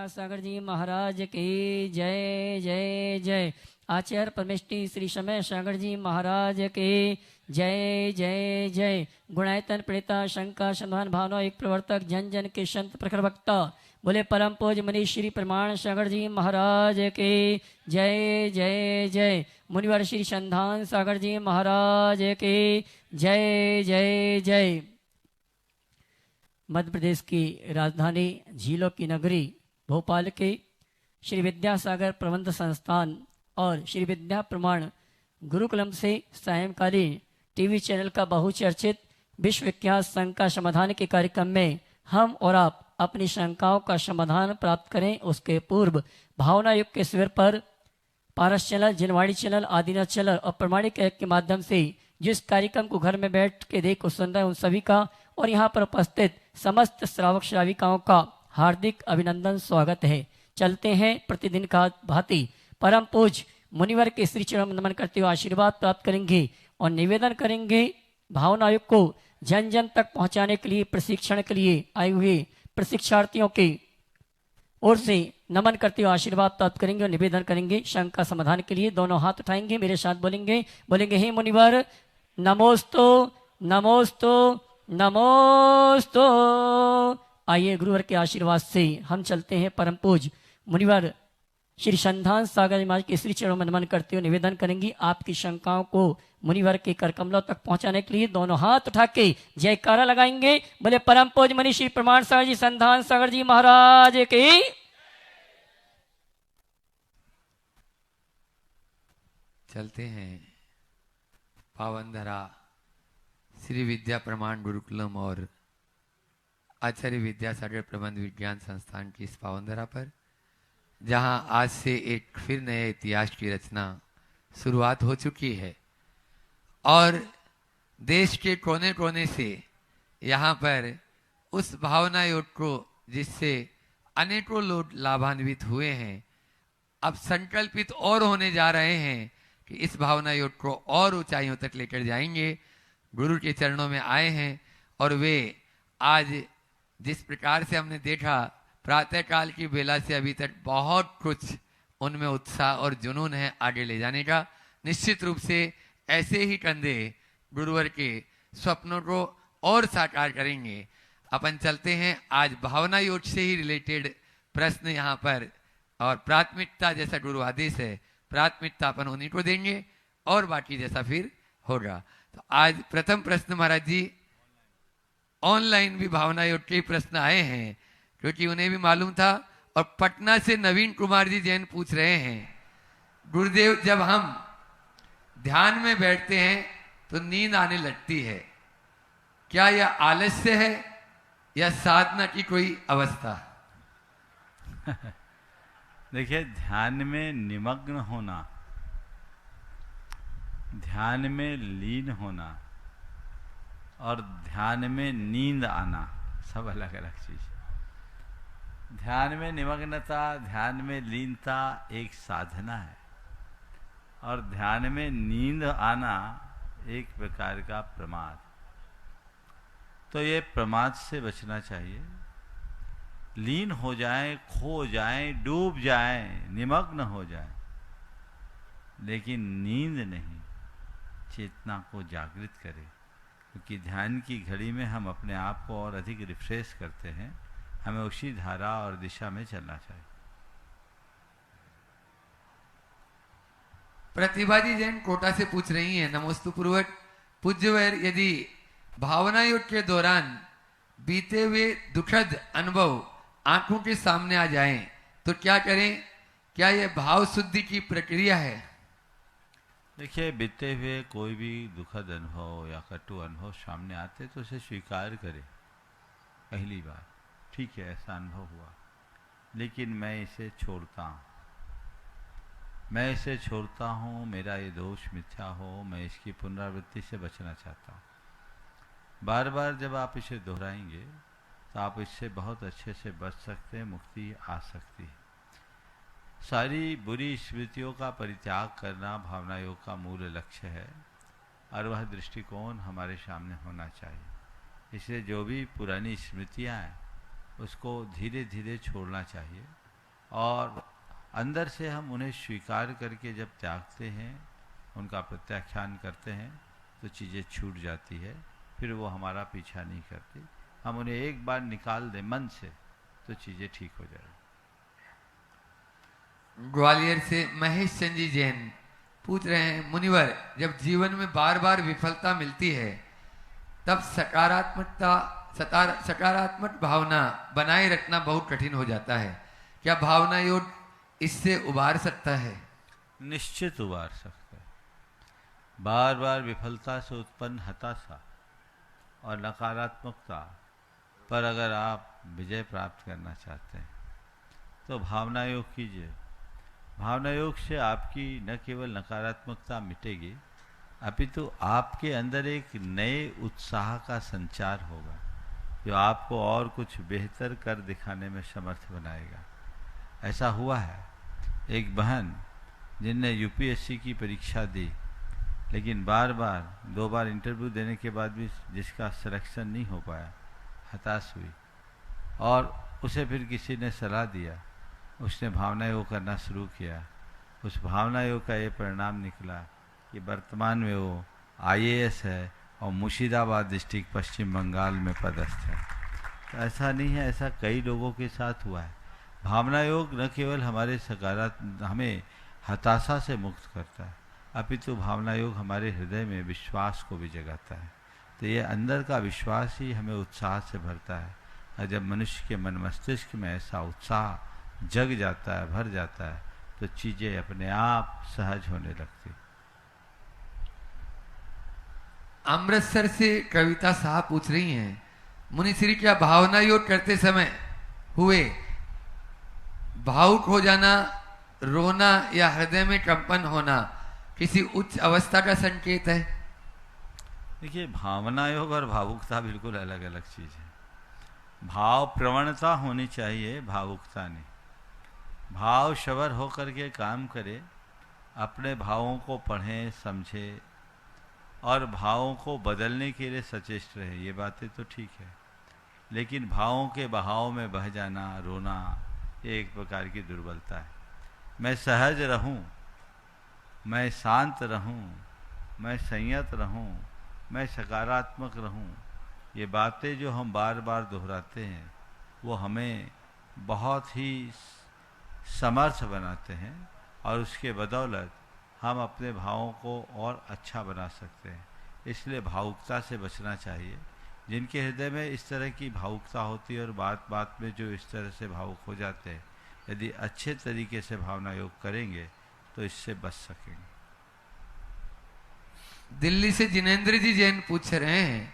विद्यासागर जी महाराज की जय जय जय। आचार्य परमेष्टि श्री समय सागर जी महाराज के जय जय जय। गुणायतन प्रणेता शंका समाधान भावना एक प्रवर्तक जन जन के संत प्रखर वक्ता बोले परम पूज मनीष श्री प्रमाण सागर जी महाराज के जय जय जय। मुनिवर श्री संधान सागर जी महाराज के जय जय जय। मध्य प्रदेश की राजधानी झीलों की नगरी भोपाल के श्री विद्यासागर प्रबंध संस्थान और श्री विद्या प्रमाण गुरुकुलम से सायंकालीन टीवी चैनल का बहुचर्चित विश्वविख्यात शंका समाधान के कार्यक्रम में हम और आप अपनी शंकाओं का समाधान प्राप्त करें। उसके पूर्व भावना युग के शिविर पर पारस चैनल, जिनवाणी चैनल, आदिनाथ चैनल और प्रमाणिक ऐप के माध्यम से जिस कार्यक्रम को घर में बैठ के देख सुन रहे हैं उन सभी का और यहाँ पर उपस्थित समस्त श्रावक श्राविकाओं का हार्दिक अभिनंदन स्वागत है। चलते हैं प्रतिदिन का भांति परम पूज मुनिवर के श्री चरण में नमन करते हुए आशीर्वाद प्राप्त करेंगे और निवेदन करेंगे भावना आयोग को जन जन तक पहुंचाने के लिए प्रशिक्षण के लिए आए हुए प्रशिक्षार्थियों के ओर से नमन करते हुए आशीर्वाद प्राप्त करेंगे और निवेदन करेंगे शंका समाधान के लिए। दोनों हाथ उठाएंगे, मेरे साथ बोलेंगे हे मुनिवर नमोस्तु नमोस्तु नमोस्तु। आइए गुरुवर के आशीर्वाद से हम चलते हैं परम पूज मुनिवर श्री संधान सागर महाराज के श्री चरणों में नमन करते हुए निवेदन करेंगे आपकी शंकाओं को मुनिवर के कर कमलों तक पहुंचाने के लिए दोनों हाथ उठा के जयकारा लगाएंगे। बोले परम पूज मनीष श्री प्रमाण सागर जी संधान सागर जी महाराज के। चलते हैं पावन धरा श्री विद्या प्रमाण गुरुकुलम और आचार्य विद्यासागर प्रबंध विज्ञान संस्थान की इस पावन धरा पर, जहां आज से एक फिर नए इतिहास की रचना शुरुआत हो चुकी है और देश के कोने कोने से यहाँ पर उस भावना योग को जिससे अनेकों लोग लाभान्वित हुए हैं, अब संकल्पित और होने जा रहे हैं कि इस भावना योग को और ऊंचाइयों तक लेकर जाएंगे। गुरु के चरणों में आए हैं और वे आज जिस प्रकार से हमने देखा प्रातः काल की बेला से अभी तक बहुत कुछ उनमें उत्साह और जुनून है आगे ले जाने का। निश्चित रूप से ऐसे ही कंधे गुरुवर के स्वप्नों को और साकार करेंगे। अपन चलते हैं आज भावना योग से ही रिलेटेड प्रश्न यहाँ पर और प्राथमिकता जैसा गुरु आदेश है प्राथमिकता अपन उन्हीं को देंगे और बाकी जैसा फिर होगा। तो आज प्रथम प्रश्न महाराज जी ऑनलाइन भी भावना योग के प्रश्न आए हैं क्योंकि उन्हें भी मालूम था और पटना से नवीन कुमार जी जैन पूछ रहे हैं गुरुदेव जब हम ध्यान में बैठते हैं तो नींद आने लगती है, क्या यह आलस्य है या साधना की कोई अवस्था? देखिए ध्यान में निमग्न होना, ध्यान में लीन होना और ध्यान में नींद आना सब अलग अलग चीज। ध्यान में निमग्नता, ध्यान में लीनता एक साधना है और ध्यान में नींद आना एक प्रकार का प्रमाद। तो ये प्रमाद से बचना चाहिए। लीन हो जाए, खो जाए, डूब जाए, निमग्न हो जाए, लेकिन नींद नहीं, चेतना को जागृत करे। क्योंकि ध्यान की घड़ी में हम अपने आप को और अधिक रिफ्रेश करते हैं, हमें उसी धारा और दिशा में चलना चाहिए। प्रतिभा जी जैन कोटा से पूछ रही हैं नमोस्तु पूर्वक पूज्यवर यदि भावना योग के दौरान बीते हुए दुखद अनुभव आंखों के सामने आ जाएं तो क्या करें? क्या यह भाव शुद्धि की प्रक्रिया है? देखिए बीते हुए कोई भी दुखद अनुभव या कटु अनुभव सामने आते तो उसे स्वीकार करें। पहली बार ठीक है ऐसा अनुभव हुआ, लेकिन मैं इसे छोड़ता हूँ, मैं इसे छोड़ता हूँ, मेरा ये दोष मिथ्या हो, मैं इसकी पुनरावृत्ति से बचना चाहता हूँ। बार बार जब आप इसे दोहराएंगे तो आप इससे बहुत अच्छे से बच सकते हैं, मुक्ति आ सकती है। सारी बुरी स्मृतियों का परित्याग करना भावना योग का मूल लक्ष्य है और वह दृष्टिकोण हमारे सामने होना चाहिए। इसलिए जो भी पुरानी स्मृतियाँ हैं उसको धीरे धीरे छोड़ना चाहिए और अंदर से हम उन्हें स्वीकार करके जब त्यागते हैं, उनका प्रत्याख्यान करते हैं, तो चीज़ें छूट जाती है, फिर वो हमारा पीछा नहीं करती। हम उन्हें एक बार निकाल दें मन से तो चीज़ें ठीक हो जाएगी। ग्वालियर से महेश चंद जी जैन पूछ रहे हैं, मुनिवर जब जीवन में बार बार विफलता मिलती है तब सकारात्मक भावना बनाए रखना बहुत कठिन हो जाता है, क्या भावना योग इससे उबार सकता है? निश्चित उबार सकता है। बार बार विफलता से उत्पन्न हताशा और नकारात्मकता पर अगर आप विजय प्राप्त करना चाहते हैं तो भावना योग कीजिए। भावना योग से आपकी न केवल नकारात्मकता मिटेगी, अपितु आपके अंदर एक नए उत्साह का संचार होगा जो आपको और कुछ बेहतर कर दिखाने में समर्थ बनाएगा। ऐसा हुआ है, एक बहन जिनने यूपीएससी की परीक्षा दी, लेकिन दो बार इंटरव्यू देने के बाद भी जिसका सिलेक्शन नहीं हो पाया, हताश हुई और उसे फिर किसी ने सलाह दिया, उसने भावना योग करना शुरू किया। उस भावना योग का ये परिणाम निकला कि वर्तमान में वो आईएएस है और मुर्शिदाबाद डिस्ट्रिक्ट पश्चिम बंगाल में पदस्थ है। तो ऐसा नहीं है, ऐसा कई लोगों के साथ हुआ है। भावना योग न केवल हमें हताशा से मुक्त करता है, अपितु भावना योग हमारे हृदय में विश्वास को भी जगाता है। तो ये अंदर का विश्वास ही हमें उत्साह से भरता है, और जब मनुष्य के मन मस्तिष्क में ऐसा उत्साह जग जाता है, भर जाता है, तो चीज़ें अपने आप सहज होने लगती। अमृतसर से कविता साहब पूछ रही हैं, मुनि श्री क्या भावना योग करते समय हुए भावुक हो जाना, रोना या हृदय में कंपन होना किसी उच्च अवस्था का संकेत है? देखिए, भावना योग और भावुकता बिल्कुल अलग अलग चीज़ है। भाव प्रवणता होनी चाहिए, भावुकता नहीं। भाव शवर होकर के काम करे, अपने भावों को पढ़ें, समझे और भावों को बदलने के लिए सचेष्ट रहे, ये बातें तो ठीक है। लेकिन भावों के बहाव में बह जाना, रोना, ये एक प्रकार की दुर्बलता है। मैं सहज रहूं, मैं शांत रहूं, मैं संयत रहूं, मैं सकारात्मक रहूं, ये बातें जो हम बार बार दोहराते हैं वो हमें बहुत ही समर्थ बनाते हैं, और उसके बदौलत हम अपने भावों को और अच्छा बना सकते हैं। इसलिए भावुकता से बचना चाहिए। जिनके हृदय में इस तरह की भावुकता होती है और बात बात में जो इस तरह से भावुक हो जाते हैं, यदि अच्छे तरीके से भावना योग करेंगे तो इससे बच सकेंगे। दिल्ली से जिनेंद्र जी जैन पूछ रहे हैं,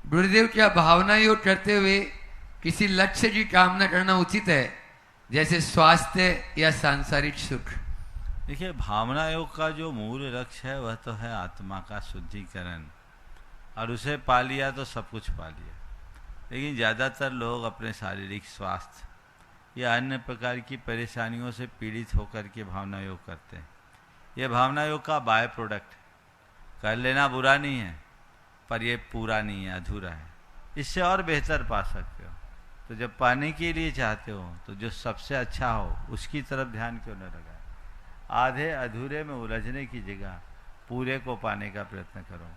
गुरुदेव क्या भावना योग करते हुए किसी लक्ष्य की कामना करना उचित है, जैसे स्वास्थ्य या सांसारिक सुख? देखिए, भावना योग का जो मूल लक्ष्य है वह तो है आत्मा का शुद्धिकरण, और उसे पा लिया तो सब कुछ पा लिया। लेकिन ज़्यादातर लोग अपने शारीरिक स्वास्थ्य या अन्य प्रकार की परेशानियों से पीड़ित होकर के भावना योग करते हैं। यह भावना योग का बाय प्रोडक्ट है। कर लेना बुरा नहीं है, पर यह पूरा नहीं है, अधूरा है। इससे और बेहतर पा सकते हो। तो जब पाने के लिए चाहते हो तो जो सबसे अच्छा हो उसकी तरफ ध्यान क्यों न लगाए। आधे अधूरे में उलझने की जगह पूरे को पाने का प्रयत्न करो।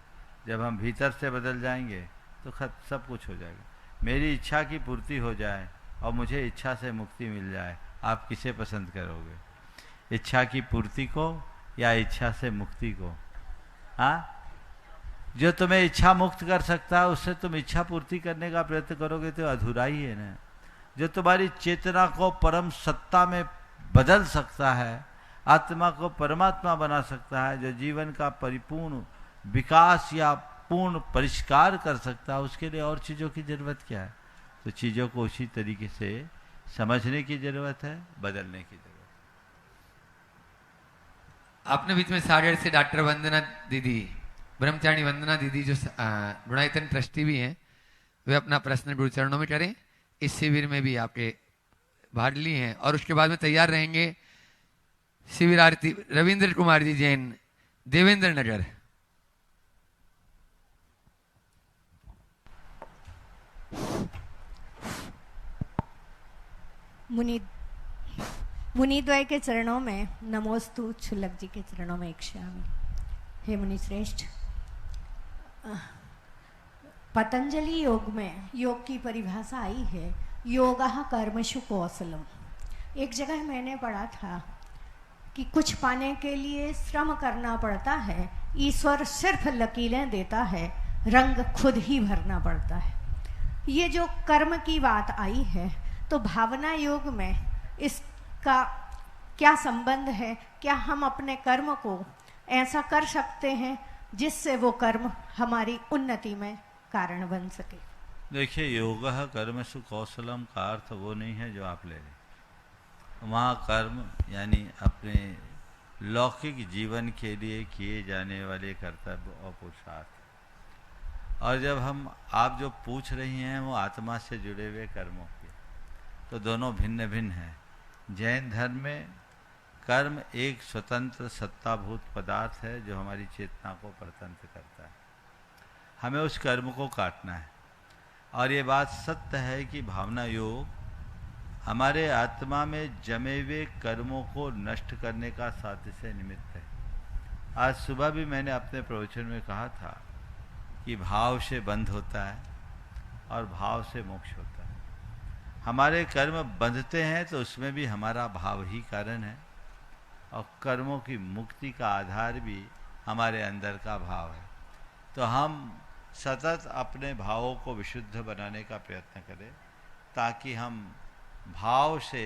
जब हम भीतर से बदल जाएंगे तो सब कुछ हो जाएगा। मेरी इच्छा की पूर्ति हो जाए और मुझे इच्छा से मुक्ति मिल जाए, आप किसे पसंद करोगे? इच्छा की पूर्ति को या इच्छा से मुक्ति को? हाँ, जो तुम्हें इच्छा मुक्त कर सकता है उससे तुम इच्छा पूर्ति करने का प्रयत्न करोगे तो अधूरा ही है ना। जो तुम्हारी चेतना को परम सत्ता में बदल सकता है, आत्मा को परमात्मा बना सकता है, जो जीवन का परिपूर्ण विकास या पूर्ण परिष्कार कर सकता है, उसके लिए और चीज़ों की जरूरत क्या है? तो चीज़ों को उसी तरीके से समझने की जरूरत है, बदलने की जरूरत है। आपने बीच में सागर से डॉक्टर वंदना दीदी, ब्रह्मचारिणी वंदना दीदी जो गुणायतन ट्रस्टी भी हैं, वे अपना प्रश्न गुरु चरणों में करें। इस शिविर में भी आपके भाग लिए हैं और उसके बाद में तैयार रहेंगे शिविरार्थी रविंद्र कुमार जी जैन, देवेंद्र नगर। मुनि मुनिद्वय के चरणों में नमोस्तु, छुल्लक जी के चरणों में इच्छामि। हे मुनि श्रेष्ठ, पतंजलि योग में योग की परिभाषा आई है, योगः कर्मसु कौशलम। एक जगह मैंने पढ़ा था कि कुछ पाने के लिए श्रम करना पड़ता है, ईश्वर सिर्फ लकीरें देता है, रंग खुद ही भरना पड़ता है। ये जो कर्म की बात आई है, तो भावना योग में इसका क्या संबंध है? क्या हम अपने कर्म को ऐसा कर सकते हैं जिससे वो कर्म हमारी उन्नति में कारण बन सके? देखिए, योगः कर्मसु कौशलम का अर्थ वो नहीं है जो आप ले रहे। वहाँ कर्म यानी अपने लौकिक जीवन के लिए किए जाने वाले कर्तव्य और पुरुषार्थ। और जब आप जो पूछ रही हैं वो आत्मा से जुड़े हुए कर्मों के, तो दोनों भिन्न भिन्न हैं। जैन धर्म में कर्म एक स्वतंत्र सत्ताभूत पदार्थ है जो हमारी चेतना को परतंत्र करता है। हमें उस कर्म को काटना है। और ये बात सत्य है कि भावना योग हमारे आत्मा में जमे हुए कर्मों को नष्ट करने का सादृश्य निमित्त है। आज सुबह भी मैंने अपने प्रवचन में कहा था कि भाव से बंध होता है और भाव से मोक्ष होता है। हमारे कर्म बंधते हैं तो उसमें भी हमारा भाव ही कारण है, और कर्मों की मुक्ति का आधार भी हमारे अंदर का भाव है। तो हम सतत अपने भावों को विशुद्ध बनाने का प्रयत्न करें ताकि हम भाव से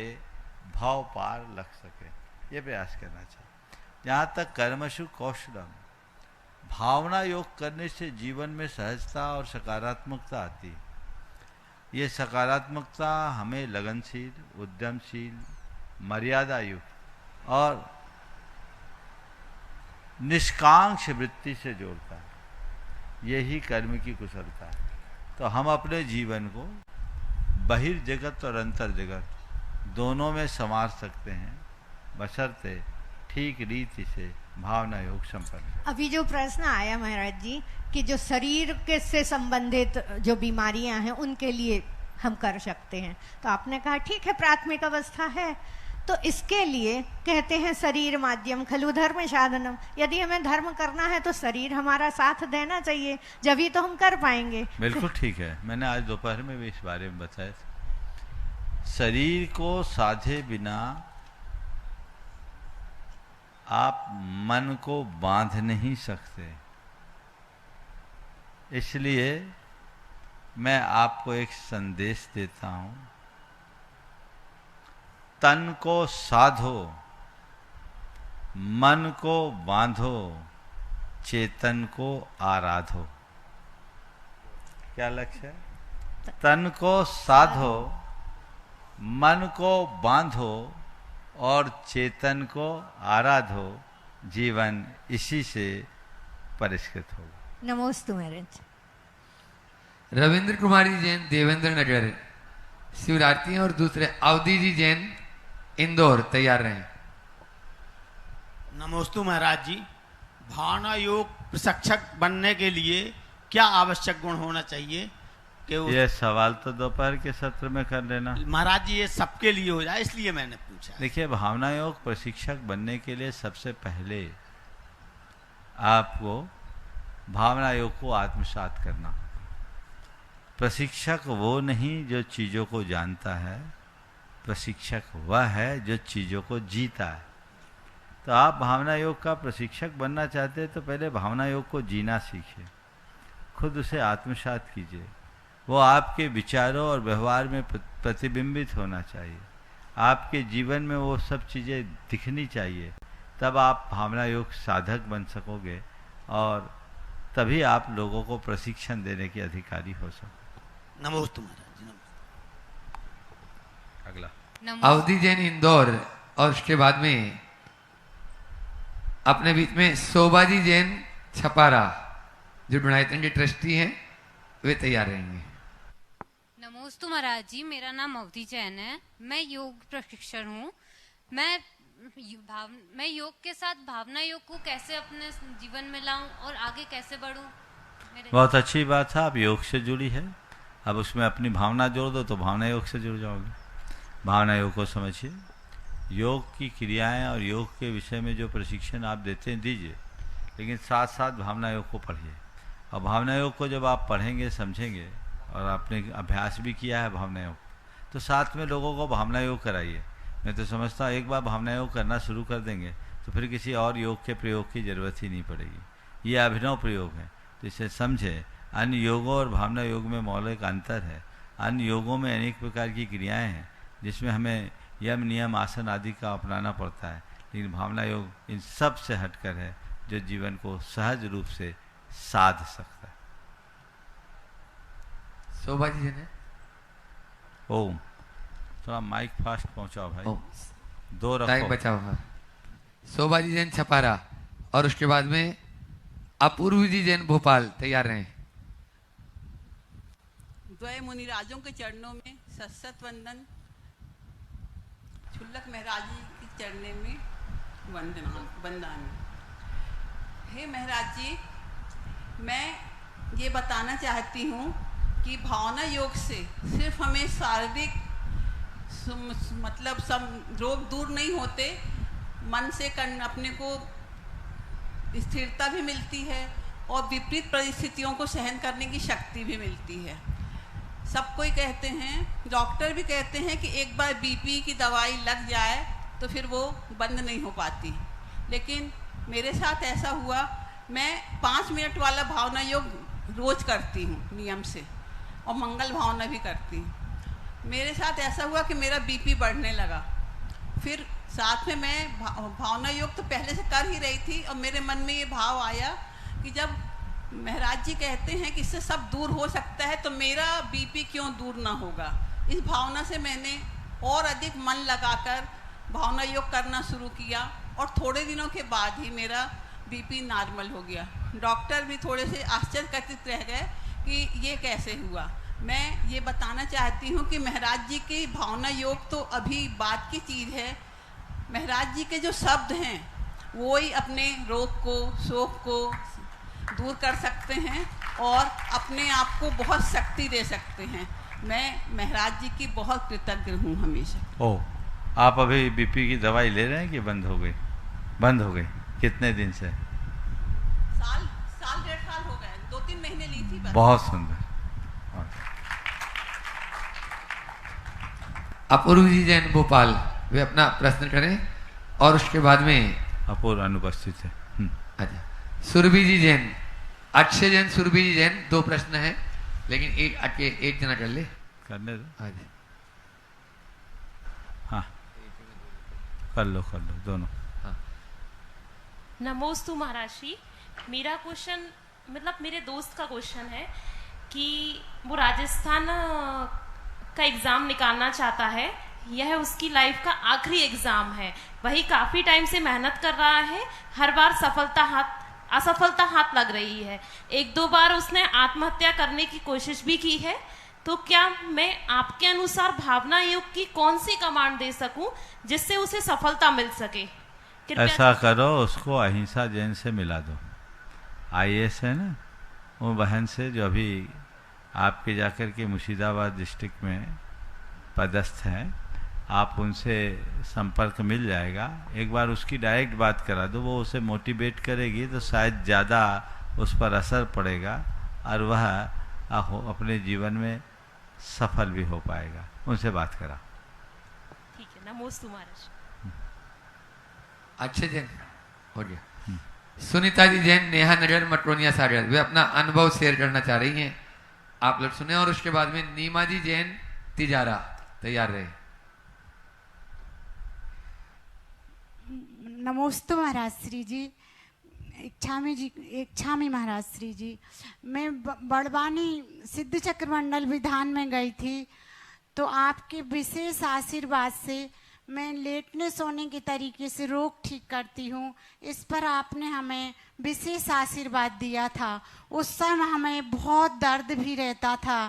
भाव पार लग सकें, ये प्रयास करना चाहिए। जहाँ तक कर्मसु कौशलम, भावना योग करने से जीवन में सहजता और सकारात्मकता आती है। ये सकारात्मकता हमें लगनशील, उद्यमशील, मर्यादायुक्त और निष्कांक्ष वृत्ति से जोड़ता है। यही कर्म की कुशलता है। तो हम अपने जीवन को बहिर्जगत और अंतर जगत दोनों में संवार सकते हैं, बशर्ते ठीक रीति से भावना योग संपन्न। अभी जो प्रश्न आया महाराज जी कि जो शरीर के से संबंधित जो बीमारियां हैं उनके लिए हम कर सकते हैं, तो आपने कहा ठीक है, प्राथमिक अवस्था है, तो इसके लिए कहते हैं शरीर माध्यम खलु धर्म साधनम। यदि हमें धर्म करना है तो शरीर हमारा साथ देना चाहिए, जब ही तो हम कर पाएंगे। बिल्कुल ठीक है, मैंने आज दोपहर में भी इस बारे में बताया। शरीर को साधे बिना आप मन को बांध नहीं सकते। इसलिए मैं आपको एक संदेश देता हूं, तन को साधो, मन को बांधो, चेतन को आराधो। क्या लक्ष्य है? तन को साधो, मन को बांधो और चेतन को आराधो। जीवन इसी से परिष्कृत होगा। नमोस्तु महाराज। रविंद्र कुमारी जैन देवेंद्र नगर शिवरात्रि और दूसरे अवधि जी जैन इंदौर तैयार रहें। नमोस्तु महाराज जी। भावना योग प्रशिक्षक बनने के लिए क्या आवश्यक गुण होना चाहिए? कि यह सवाल तो दोपहर के सत्र में कर लेना महाराज जी, ये सबके लिए हो जाए इसलिए मैंने पूछा। देखिए, भावना योग प्रशिक्षक बनने के लिए सबसे पहले आपको भावना योग को आत्मसात करना। प्रशिक्षक वो नहीं जो चीज़ों को जानता है, प्रशिक्षक वह है जो चीज़ों को जीता है। तो आप भावना योग का प्रशिक्षक बनना चाहते हैं तो पहले भावना योग को जीना सीखिए, खुद उसे आत्मसात कीजिए। वो आपके विचारों और व्यवहार में प्रतिबिंबित होना चाहिए, आपके जीवन में वो सब चीज़ें दिखनी चाहिए। तब आप भावना योग साधक बन सकोगे और तभी आप लोगों को प्रशिक्षण देने के अधिकारी हो सकोगे। नमोस्तु महाराज जी। अगला अवधि जैन इंदौर और उसके बाद में अपने बीच में शोभाजी जैन छपारा जो बनायतन के ट्रस्टी हैं, वे तैयार रहेंगे। नमोस्तु महाराज जी, मेरा नाम अवधि जैन है। मैं योग प्रशिक्षण हूँ। मैं योग के साथ भावना योग को कैसे अपने जीवन में लाऊं और आगे कैसे बढ़ूं? बहुत अच्छी बात है, आप योग से जुड़ी है। अब उसमें अपनी भावना जोड़ दो तो भावना योग से जुड़ जाओगे। भावना योग को समझिए। योग की क्रियाएं और योग के विषय में जो प्रशिक्षण आप देते हैं दीजिए, लेकिन साथ साथ भावना योग को पढ़िए। और भावना योग को जब आप पढ़ेंगे, समझेंगे, और आपने अभ्यास भी किया है भावना योग, तो साथ में लोगों को भावना योग कराइए। मैं तो समझता हूँ एक बार भावना योग करना शुरू कर देंगे तो फिर किसी और योग के प्रयोग की ज़रूरत ही नहीं पड़ेगी। ये अभिनव प्रयोग है, तो इसे समझे। अन्य योगों और भावना योग में मौलिक अंतर है। अन्य योगों में अनेक प्रकार की क्रियाएं हैं जिसमें हमें यम नियम आसन आदि का अपनाना पड़ता है, लेकिन भावना योग इन सब से हटकर है जो जीवन को सहज रूप से साध सकता है। शोभा जी ने ओम, थोड़ा माइक फास्ट पहुंचाओ भाई। ओम, दो टाइम रखो। बचा हुआ। शोभा जी जैन छपारा और उसके बाद में अपूर्व जी जैन भोपाल तैयार रहें। द्वय मुनिराजों के चरणों में सत वंदन, छुल्लक महाराज जी के चरणों में वंदन। हे महाराज जी, मैं ये बताना चाहती हूँ कि भावना योग से सिर्फ हमें शारीरिक मतलब सब रोग दूर नहीं होते, मन से अपने को स्थिरता भी मिलती है और विपरीत परिस्थितियों को सहन करने की शक्ति भी मिलती है। सब कोई कहते हैं, डॉक्टर भी कहते हैं कि एक बार बीपी की दवाई लग जाए तो फिर वो बंद नहीं हो पाती, लेकिन मेरे साथ ऐसा हुआ। मैं 5 मिनट वाला भावना योग रोज करती हूँ नियम से, और मंगल भावना भी करती हूँ। मेरे साथ ऐसा हुआ कि मेरा बीपी बढ़ने लगा। फिर साथ में मैं भावना योग तो पहले से कर ही रही थी, और मेरे मन में ये भाव आया कि जब महाराज जी कहते हैं कि इससे सब दूर हो सकता है तो मेरा बीपी क्यों दूर ना होगा। इस भावना से मैंने और अधिक मन लगाकर भावना योग करना शुरू किया, और थोड़े दिनों के बाद ही मेरा बीपी नॉर्मल हो गया। डॉक्टर भी थोड़े से आश्चर्यचकित रह गए कि ये कैसे हुआ। मैं ये बताना चाहती हूँ कि महाराज जी की भावना योग तो अभी बात की चीज़ है। महाराज जी के जो शब्द हैं वो ही अपने रोग को, शोक को दूर कर सकते हैं और अपने आप को बहुत शक्ति दे सकते हैं। मैं महाराज जी की बहुत कृतज्ञ हूँ हमेशा। ओ, आप अभी बीपी की दवाई ले रहे हैं कि बंद हो गई? बंद हो गई। कितने दिन से? साल 1.5 साल हो गए, 2-3 महीने ली थी बस। बहुत सुंदर। अपूर्व जी जैन भोपाल, वे अपना प्रश्न करें और उसके बाद में अपूर्व अनुपस्थित है। अच्छा, सुरभि जी जैन, अक्षय जैन, सुरभि जी जैन, 2 प्रश्न हैं, लेकिन एक जना कर ले, करने दो। हाँ जी, हाँ, कर लो दोनों। हाँ। नमोस्तु महाराज जी, मेरा क्वेश्चन मतलब मेरे दोस्त का क्वेश्चन है कि वो राजस्थान का एग्ज़ाम निकालना चाहता है। यह उसकी लाइफ का आखिरी एग्ज़ाम है। वही काफ़ी टाइम से मेहनत कर रहा है, हर बार असफलता हाथ लग रही है। 1-2 बार उसने आत्महत्या करने की कोशिश भी की है। तो क्या मैं आपके अनुसार भावना योग की कौन सी कमांड दे सकूं जिससे उसे सफलता मिल सके? ऐसा करो, उसको अहिंसा जैन से मिला दो। IAS है ना, वो बहन से जो अभी आपके जाकर के मुर्शिदाबाद डिस्ट्रिक्ट में पदस्थ हैं, आप उनसे संपर्क मिल जाएगा। एक बार उसकी डायरेक्ट बात करा दो, वो उसे मोटिवेट करेगी तो शायद ज़्यादा उस पर असर पड़ेगा और वह अपने जीवन में सफल भी हो पाएगा। उनसे बात करा। ठीक है, नमोस्तु महाराज। अक्षय जैन हो गया। सुनीता जी जैन, नेहा नगर, मटरोनिया सागर, वे अपना अनुभव शेयर करना चाह रही हैं, आप लोग सुने। और उसके बाद में नीमा जी जैन, तिजारा, तैयार रहे। नमोस्तु महाराज श्री जी, इच्छामी महाराज श्री जी। मैं बड़वानी सिद्ध चक्र मंडल विधान में गई थी, तो आपके विशेष आशीर्वाद से मैं लेटने सोने के तरीके से रोग ठीक करती हूँ। इस पर आपने हमें विशेष आशीर्वाद दिया था। उस समय हमें बहुत दर्द भी रहता था।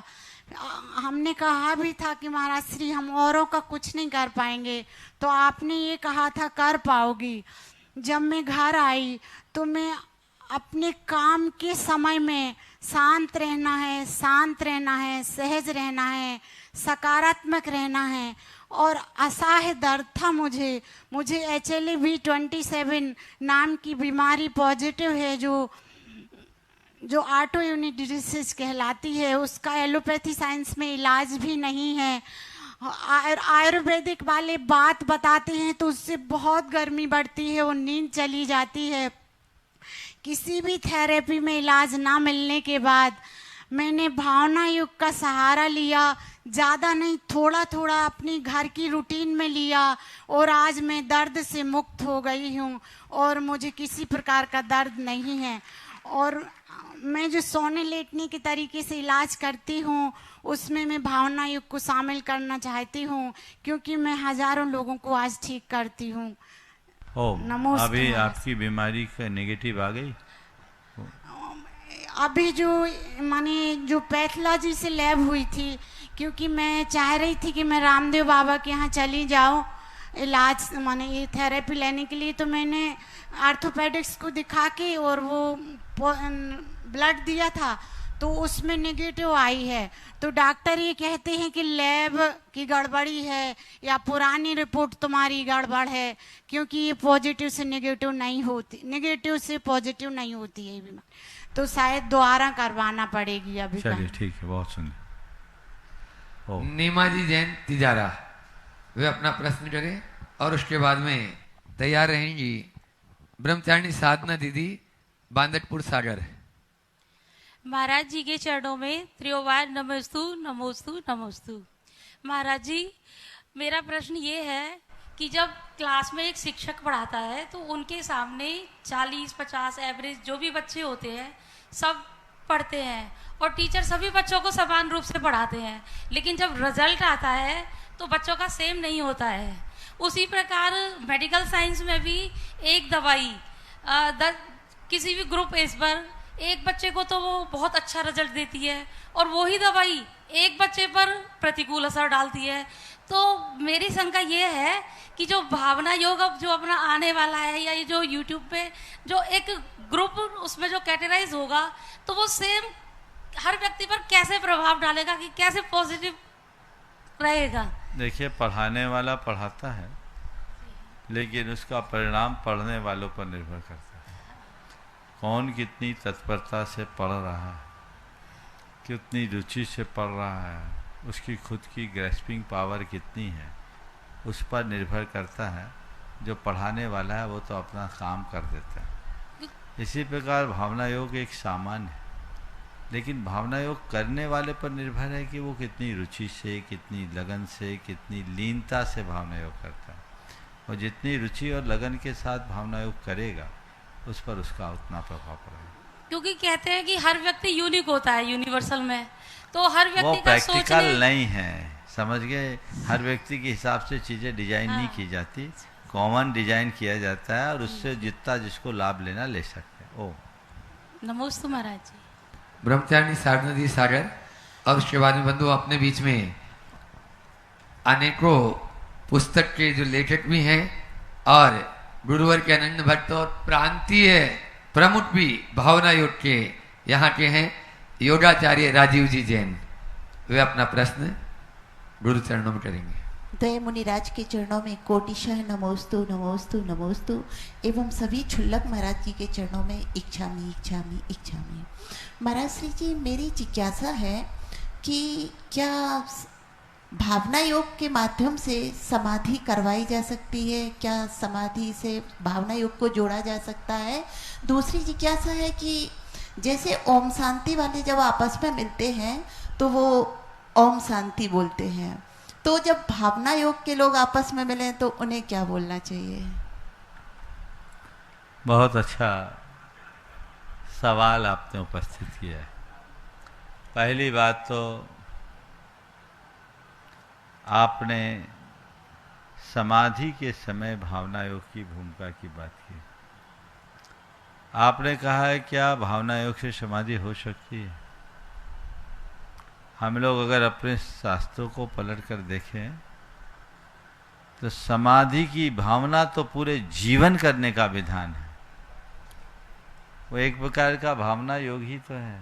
हमने कहा भी था कि महाराज श्री हम औरों का कुछ नहीं कर पाएंगे, तो आपने ये कहा था कर पाओगी। जब मैं घर आई तो मैं अपने काम के समय में शांत रहना है, सहज रहना है, सकारात्मक रहना है। और असह्य दर्द था मुझे HLA-B27 नाम की बीमारी पॉजिटिव है, जो ऑटो इम्यून डिजीज कहलाती है। उसका एलोपैथी साइंस में इलाज भी नहीं है। आयुर्वेदिक वाले बात बताते हैं तो उससे बहुत गर्मी बढ़ती है और नींद चली जाती है। किसी भी थेरेपी में इलाज ना मिलने के बाद मैंने भावना युग का सहारा लिया। ज़्यादा नहीं, थोड़ा थोड़ा अपनी घर की रूटीन में लिया और आज मैं दर्द से मुक्त हो गई हूँ और मुझे किसी प्रकार का दर्द नहीं है। और मैं जो सोने लेटने के तरीके से इलाज करती हूँ उसमें मैं भावना युग को शामिल करना चाहती हूँ, क्योंकि मैं हजारों लोगों को आज ठीक करती हूँ। नमस्ते। अभी आपकी बीमारी का नेगेटिव आ गई? अभी जो पैथोलॉजी से लैब हुई थी, क्योंकि मैं चाह रही थी कि मैं रामदेव बाबा के यहाँ चली जाऊँ इलाज ये थेरेपी लेने के लिए, तो मैंने आर्थोपेडिक्स को दिखा के और वो ब्लड दिया था तो उसमें नेगेटिव आई है। तो डॉक्टर ये कहते हैं कि लैब की गड़बड़ी है या पुरानी रिपोर्ट तुम्हारी गड़बड़ है, क्योंकि ये पॉजिटिव से नेगेटिव नहीं होती, नेगेटिव से पॉजिटिव नहीं होती है बीमारी, तो शायद दोबारा करवाना पड़ेगी अभी। चलिए ठीक है, बहुत सुंदर। नीमाजी जैन तिजारा वे अपना प्रश्न करें और उसके बाद में तैयार रहेंगी ब्रह्मचारिणी साधना दीदी बांदटपुर सागर। महाराज जी के चरणों में त्रियोवार नमस्तु नमोस्तु नमोस्तु। महाराज जी, मेरा प्रश्न ये है कि जब क्लास में एक शिक्षक पढ़ाता है तो उनके सामने 40-50 एवरेज जो भी बच्चे होते हैं सब पढ़ते हैं और टीचर सभी बच्चों को समान रूप से पढ़ाते हैं, लेकिन जब रिजल्ट आता है तो बच्चों का सेम नहीं होता है। उसी प्रकार मेडिकल साइंस में भी एक दवाई किसी भी ग्रुप एज पर एक बच्चे को तो वो बहुत अच्छा रिजल्ट देती है और वही दवाई एक बच्चे पर प्रतिकूल असर डालती है। तो मेरी शंका ये है कि जो भावना योग अब जो अपना आने वाला है, या ये जो यूट्यूब पे जो एक ग्रुप उसमें जो कैटेगराइज होगा, तो वो सेम हर व्यक्ति पर कैसे प्रभाव डालेगा, कि कैसे पॉजिटिव रहेगा? देखिए, पढ़ाने वाला पढ़ाता है, लेकिन उसका परिणाम पढ़ने वालों पर निर्भर करता है। कौन कितनी तत्परता से पढ़ रहा है, कितनी रुचि से पढ़ रहा है, उसकी खुद की ग्रेस्पिंग पावर कितनी है, उस पर निर्भर करता है। जो पढ़ाने वाला है वो तो अपना काम कर देता है। इसी प्रकार भावना योग एक सामान्य है, लेकिन भावना योग करने वाले पर निर्भर है कि वो कितनी रुचि से, कितनी लगन से, कितनी लीनता से भावना योग करता है। और जितनी रुचि और लगन के साथ भावना योग करेगा उस पर उसका उतना प्रभाव पड़ेगा। क्योंकि कहते हैं कि हर व्यक्ति यूनिक होता है यूनिवर्सल में, तो हर वो व्यक्ति का प्रैक्टिकल नहीं है, समझ गए? हर व्यक्ति के हिसाब से चीजें डिजाइन नहीं की जाती, कॉमन डिजाइन किया जाता है और उससे जितना जिसको लाभ लेना ले सकते हैं। ओ नमोस्तु महाराज जी। ब्रह्मचारिणी साधना दी सागर। और उसके बाद में बंधु अपने बीच में अनेकों पुस्तक के जो लेखक भी हैं और गुरुवर के अनन्य भक्त और प्रांतीय प्रमुख भी भावना योग के यहाँ के हैं योगाचार्य राजीव जी जैन। वे अपना प्रश्न गुरु चरणों में करेंगे। दया मुनिराज के चरणों में कोटिशः नमोस्तु नमोस्तु नमोस्तु एवं सभी छुल्लक महाराज जी के चरणों में इच्छामि इच्छामि इच्छामि। महाराज श्री जी, मेरी जिज्ञासा है कि क्या भावना योग के माध्यम से समाधि करवाई जा सकती है? क्या समाधि से भावना योग को जोड़ा जा सकता है? दूसरी जिज्ञासा है कि जैसे ओम शांति वाले जब आपस में मिलते हैं तो वो ओम शांति बोलते हैं, तो जब भावना योग के लोग आपस में मिले तो उन्हें क्या बोलना चाहिए? बहुत अच्छा सवाल आपने उपस्थित किया है। पहली बात तो आपने समाधि के समय भावना योग की भूमिका की बात की। आपने कहा है क्या भावना योग से समाधि हो सकती है? हम लोग अगर अपने शास्त्रों को पलट कर देखें तो समाधि की भावना तो पूरे जीवन करने का विधान है। वो एक प्रकार का भावना योग ही तो है।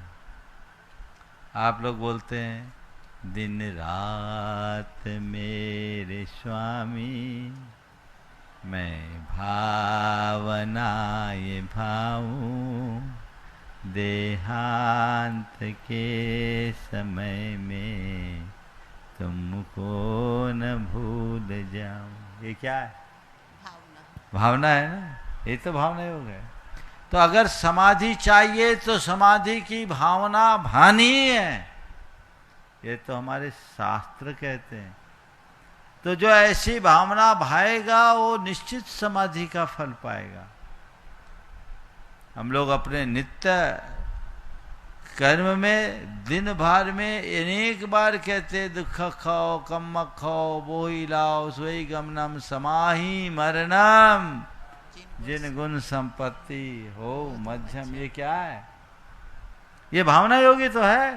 आप लोग बोलते हैं दिन रात मेरे स्वामी मैं भावनाए भाऊं, देहांत के समय में तुमको न भूल जाऊं। ये क्या है? भावना है ना, ये तो भावना योग है। तो अगर समाधि चाहिए तो समाधि की भावना भानी है, ये तो हमारे शास्त्र कहते हैं। तो जो ऐसी भावना भाएगा वो निश्चित समाधि का फल पाएगा। हम लोग अपने नित्य कर्म में दिन भर में अनेक बार कहते दुख खाओ कम खाओ बोही लाओ सोई गमनम समाही मरणम जिन गुण संपत्ति हो मध्यम। ये क्या है? ये भावना योग ही तो है।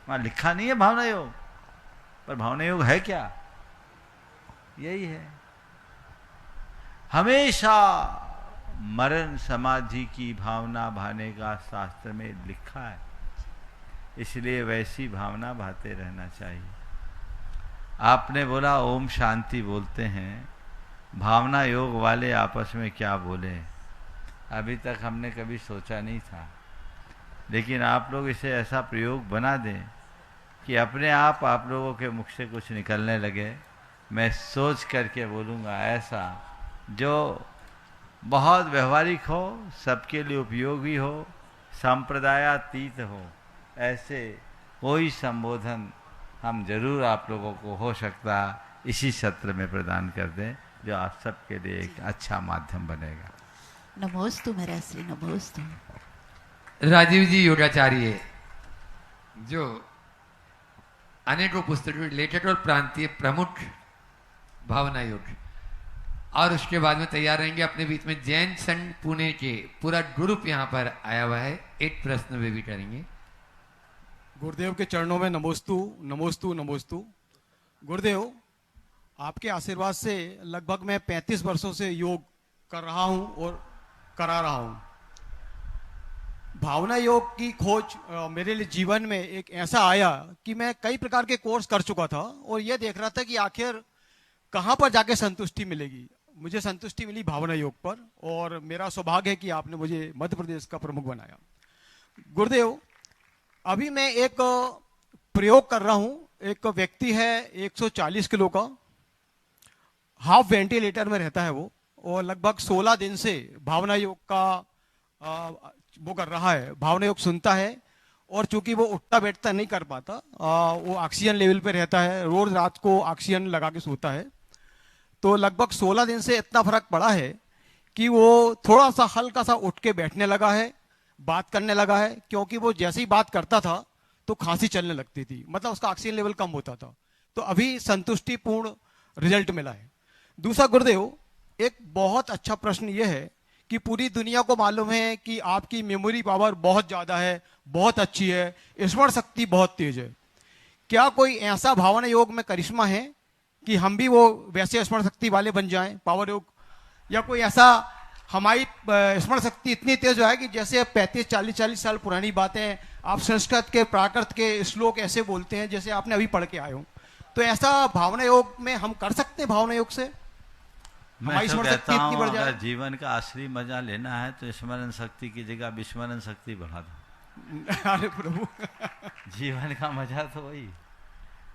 वहां लिखा नहीं है भावना योग, पर भावना योग है क्या? यही है। हमेशा मरण समाधि की भावना भाने का शास्त्र में लिखा है, इसलिए वैसी भावना भाते रहना चाहिए। आपने बोला ओम शांति बोलते हैं, भावना योग वाले आपस में क्या बोले, अभी तक हमने कभी सोचा नहीं था। लेकिन आप लोग इसे ऐसा प्रयोग बना दें कि अपने आप लोगों के मुख से कुछ निकलने लगे। मैं सोच करके बोलूँगा ऐसा जो बहुत व्यवहारिक हो, सबके लिए उपयोगी हो, संप्रदायातीत हो। ऐसे कोई संबोधन हम जरूर आप लोगों को हो सकता इसी सत्र में प्रदान कर दें, जो आप सबके लिए एक अच्छा माध्यम बनेगा। नमोस्तु महाराज श्री, नमोस्तु। राजीव जी योगाचार्य जो अनेकों पुस्तकों रिलेटेड और प्रांतीय प्रमुख भावना योग, और उसके बाद में तैयार रहेंगे। अपने बीच में जैन संघ पुणे के पूरा ग्रुप यहाँ पर आया हुआ है, एक प्रश्न वे भी करेंगे। गुरुदेव के चरणों में नमोस्तु नमोस्तु नमोस्तु। गुरुदेव, आपके आशीर्वाद से लगभग मैं 35 वर्षों से योग कर रहा हूं और करा रहा हूं। भावना योग की खोज मेरे लिए जीवन में एक ऐसा आया कि मैं कई प्रकार के कोर्स कर चुका था और यह देख रहा था कि आखिर कहां पर जाके संतुष्टि मिलेगी। मुझे संतुष्टि मिली भावना योग पर, और मेरा सौभाग्य है कि आपने मुझे मध्य प्रदेश का प्रमुख बनाया। गुरुदेव, अभी मैं एक प्रयोग कर रहा हूं। एक व्यक्ति है 140 किलो का, हाफ वेंटिलेटर में रहता है वो, और लगभग 16 दिन से भावना योग का वो कर रहा है, भावना योग सुनता है। और चूंकि वो उठता बैठता नहीं कर पाता, वो ऑक्सीजन लेवल पे रहता है, रोज रात को ऑक्सीजन लगा के सोता है। तो लगभग 16 दिन से इतना फर्क पड़ा है कि वो थोड़ा सा हल्का सा उठ के बैठने लगा है, बात करने लगा है। क्योंकि वो जैसे ही बात करता था तो खांसी चलने लगती थी, मतलब उसका ऑक्सीजन लेवल कम होता था। तो अभी संतुष्टिपूर्ण रिजल्ट मिला है। दूसरा गुरुदेव, एक बहुत अच्छा प्रश्न ये है कि पूरी दुनिया को मालूम है कि आपकी मेमोरी पावर बहुत ज़्यादा है, बहुत अच्छी है, स्मरण शक्ति बहुत तेज है। क्या कोई ऐसा भावना योग में करिश्मा है कि हम भी वो वैसे स्मरण शक्ति वाले बन जाएं, पावर योग? या कोई ऐसा हमारी स्मरण शक्ति इतनी तेज है कि जैसे 35-40 साल पुरानी बातें आप संस्कृत के प्राकृत के श्लोक ऐसे बोलते हैं जैसे आपने अभी पढ़ के आए हो, तो ऐसा भावना योग में हम कर सकते हैं? भावना योग से मैं तो कहता हूँ अगर जीवन का असली मजा लेना है तो स्मरण शक्ति की जगह विस्मरण शक्ति बढ़ा दो। अरे प्रभु, जीवन का मजा तो वही।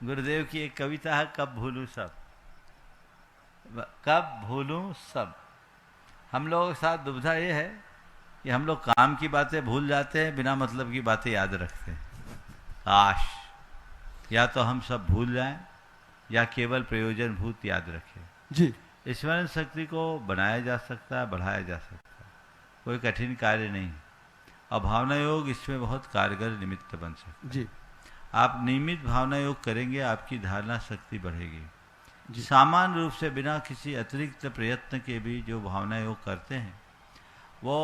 गुरुदेव की एक कविता है, कब भूलूं सब, कब भूलूं सब। हम लोगों के साथ दुविधा ये है कि हम लोग काम की बातें भूल जाते हैं, बिना मतलब की बातें याद रखते हैं। काश या तो हम सब भूल जाएं या केवल प्रयोजन भूत याद रखें। जी, स्मरण शक्ति को बनाया जा सकता है, बढ़ाया जा सकता है, कोई कठिन कार्य नहीं। और भावना योग इसमें बहुत कारगर निमित्त बन सकता है। जी, आप नियमित भावना योग करेंगे, आपकी धारणा शक्ति बढ़ेगी। सामान्य रूप से बिना किसी अतिरिक्त प्रयत्न के भी जो भावना योग करते हैं वो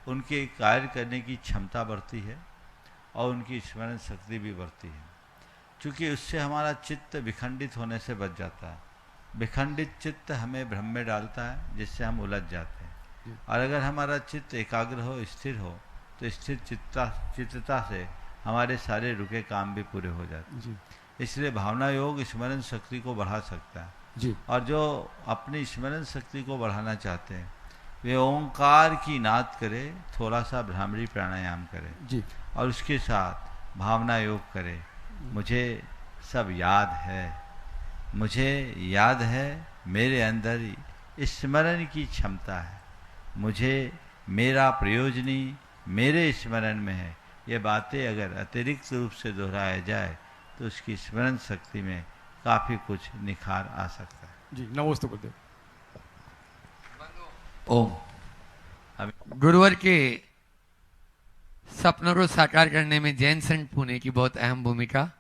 उनके कार्य करने की क्षमता बढ़ती है और उनकी स्मरण शक्ति भी बढ़ती है, क्योंकि उससे हमारा चित्त विखंडित होने से बच जाता है। विखंडित चित्त हमें भ्रम में डालता है, जिससे हम उलझ जाते हैं। और अगर हमारा चित्त एकाग्र हो, स्थिर हो, तो स्थिर चित्तता से हमारे सारे रुके काम भी पूरे हो जाते हैं जी। इसलिए भावना योग स्मरण शक्ति को बढ़ा सकता है जी। और जो अपनी स्मरण शक्ति को बढ़ाना चाहते हैं वे ओंकार की नाद करे, थोड़ा सा भ्रामरी प्राणायाम करे जी। और उसके साथ भावना योग करे। मुझे सब याद है, मुझे याद है, मेरे अंदर स्मरण की क्षमता है, मुझे मेरा प्रयोजनी मेरे स्मरण में है। ये बातें अगर अतिरिक्त रूप से दोहराया जाए तो उसकी स्मरण शक्ति में काफी कुछ निखार आ सकता है। जी, नमस्ते गुरुदेव। ओम। गुरुवर के सपनों को साकार करने में जैन संघ पुणे की बहुत अहम भूमिका,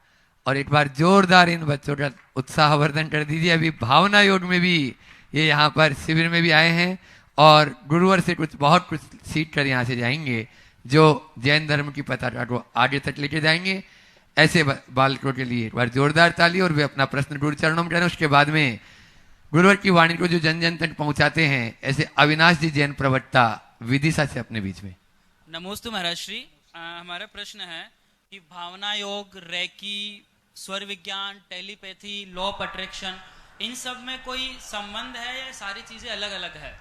और एक बार जोरदार इन बच्चों का उत्साहवर्धन कर दीजिए। अभी भावना योग में भी ये यहाँ पर शिविर में भी आए हैं और गुरुवर से बहुत कुछ सीख कर यहाँ से जाएंगे जो जैन धर्म की पताका को आगे तक लेके जाएंगे। ऐसे बालकों के लिए एक बार जोरदार ताली, और वे अपना प्रश्न गुरु चरणों में करें। उसके बाद में गुरुवर की वाणी को जो जन जन तक पहुंचाते हैं, ऐसे अविनाश जी जैन प्रवक्ता विदिशा से अपने बीच में। नमोस्तु महाराज श्री। हमारा प्रश्न है कि भावना योग, रेकी, स्वर विज्ञान, टेलीपैथी, लॉ ऑफ अट्रैक्शन, इन सब में कोई संबंध है या सारी चीजें अलग अलग है?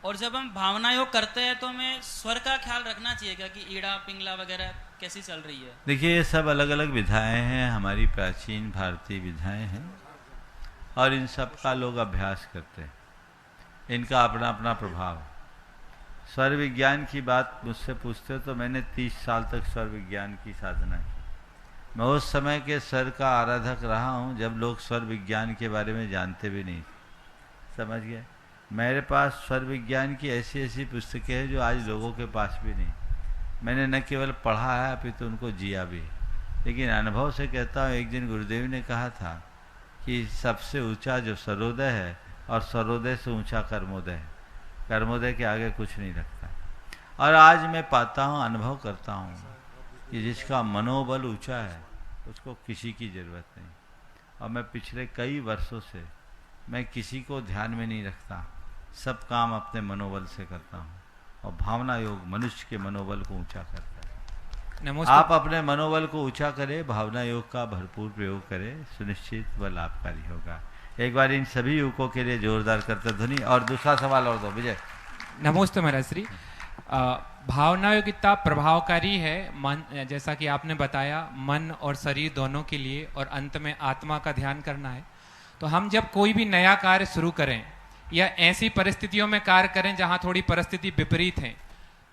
और जब हम भावना योग करते हैं तो हमें स्वर का ख्याल रखना चाहिए क्या कि ईड़ा पिंगला वगैरह कैसी चल रही है? देखिए, ये सब अलग अलग विधाएं हैं, हमारी प्राचीन भारतीय विधाएं हैं और इन सब का लोग अभ्यास करते हैं। इनका अपना अपना प्रभाव है। स्वर विज्ञान की बात मुझसे पूछते हो तो मैंने 30 साल तक स्वर विज्ञान की साधना की। मैं उस समय के स्वर का आराधक रहा हूँ जब लोग स्वर विज्ञान के बारे में जानते भी नहीं, समझ गए। मेरे पास स्वर विज्ञान की ऐसी ऐसी पुस्तकें हैं जो आज लोगों के पास भी नहीं। मैंने न केवल पढ़ा है अपितु उनको जिया भी। लेकिन अनुभव से कहता हूँ, एक दिन गुरुदेव ने कहा था कि सबसे ऊंचा जो सर्वोदय है और सर्वोदय से ऊंचा कर्मोदय है, कर्मोदय के आगे कुछ नहीं रखता। और आज मैं पाता हूँ, अनुभव करता हूँ कि जिसका मनोबल ऊंचा है उसको किसी की ज़रूरत नहीं। और मैं पिछले कई वर्षों से मैं किसी को ध्यान में नहीं रखता, सब काम अपने मनोबल से करता हूँ। और भावना योग मनुष्य के मनोबल को ऊंचा करता है। आप अपने मनोबल को ऊंचा करें, भावना योग का भरपूर प्रयोग करें, सुनिश्चित व लाभकारी होगा। एक बार इन सभी युवकों के लिए जोरदार करते ध्वनि। और दूसरा सवाल और दो, विजय। नमस्ते महाराज श्री। भावना योग इतना प्रभावकारी है, मन, जैसा कि आपने बताया, मन और शरीर दोनों के लिए, और अंत में आत्मा का ध्यान करना है। तो हम जब कोई भी नया कार्य शुरू करें या ऐसी परिस्थितियों में कार्य करें जहां थोड़ी परिस्थिति विपरीत है,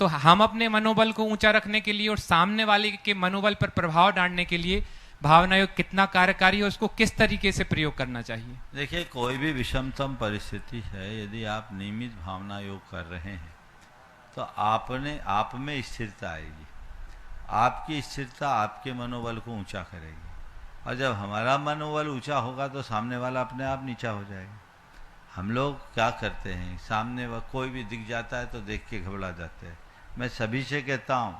तो हम अपने मनोबल को ऊंचा रखने के लिए और सामने वाले के मनोबल पर प्रभाव डालने के लिए भावना योग कितना कार्यकारी है, उसको किस तरीके से प्रयोग करना चाहिए? देखिए, कोई भी विषमतम परिस्थिति है, यदि आप नियमित भावना योग कर रहे हैं तो आप में स्थिरता आएगी। आपकी स्थिरता आपके मनोबल को ऊंचा करेगी। और जब हमारा मनोबल ऊंचा होगा तो सामने वाला अपने आप नीचा हो जाएगा। हम लोग क्या करते हैं, सामने कोई भी दिख जाता है तो देख के घबरा जाते हैं। मैं सभी से कहता हूँ,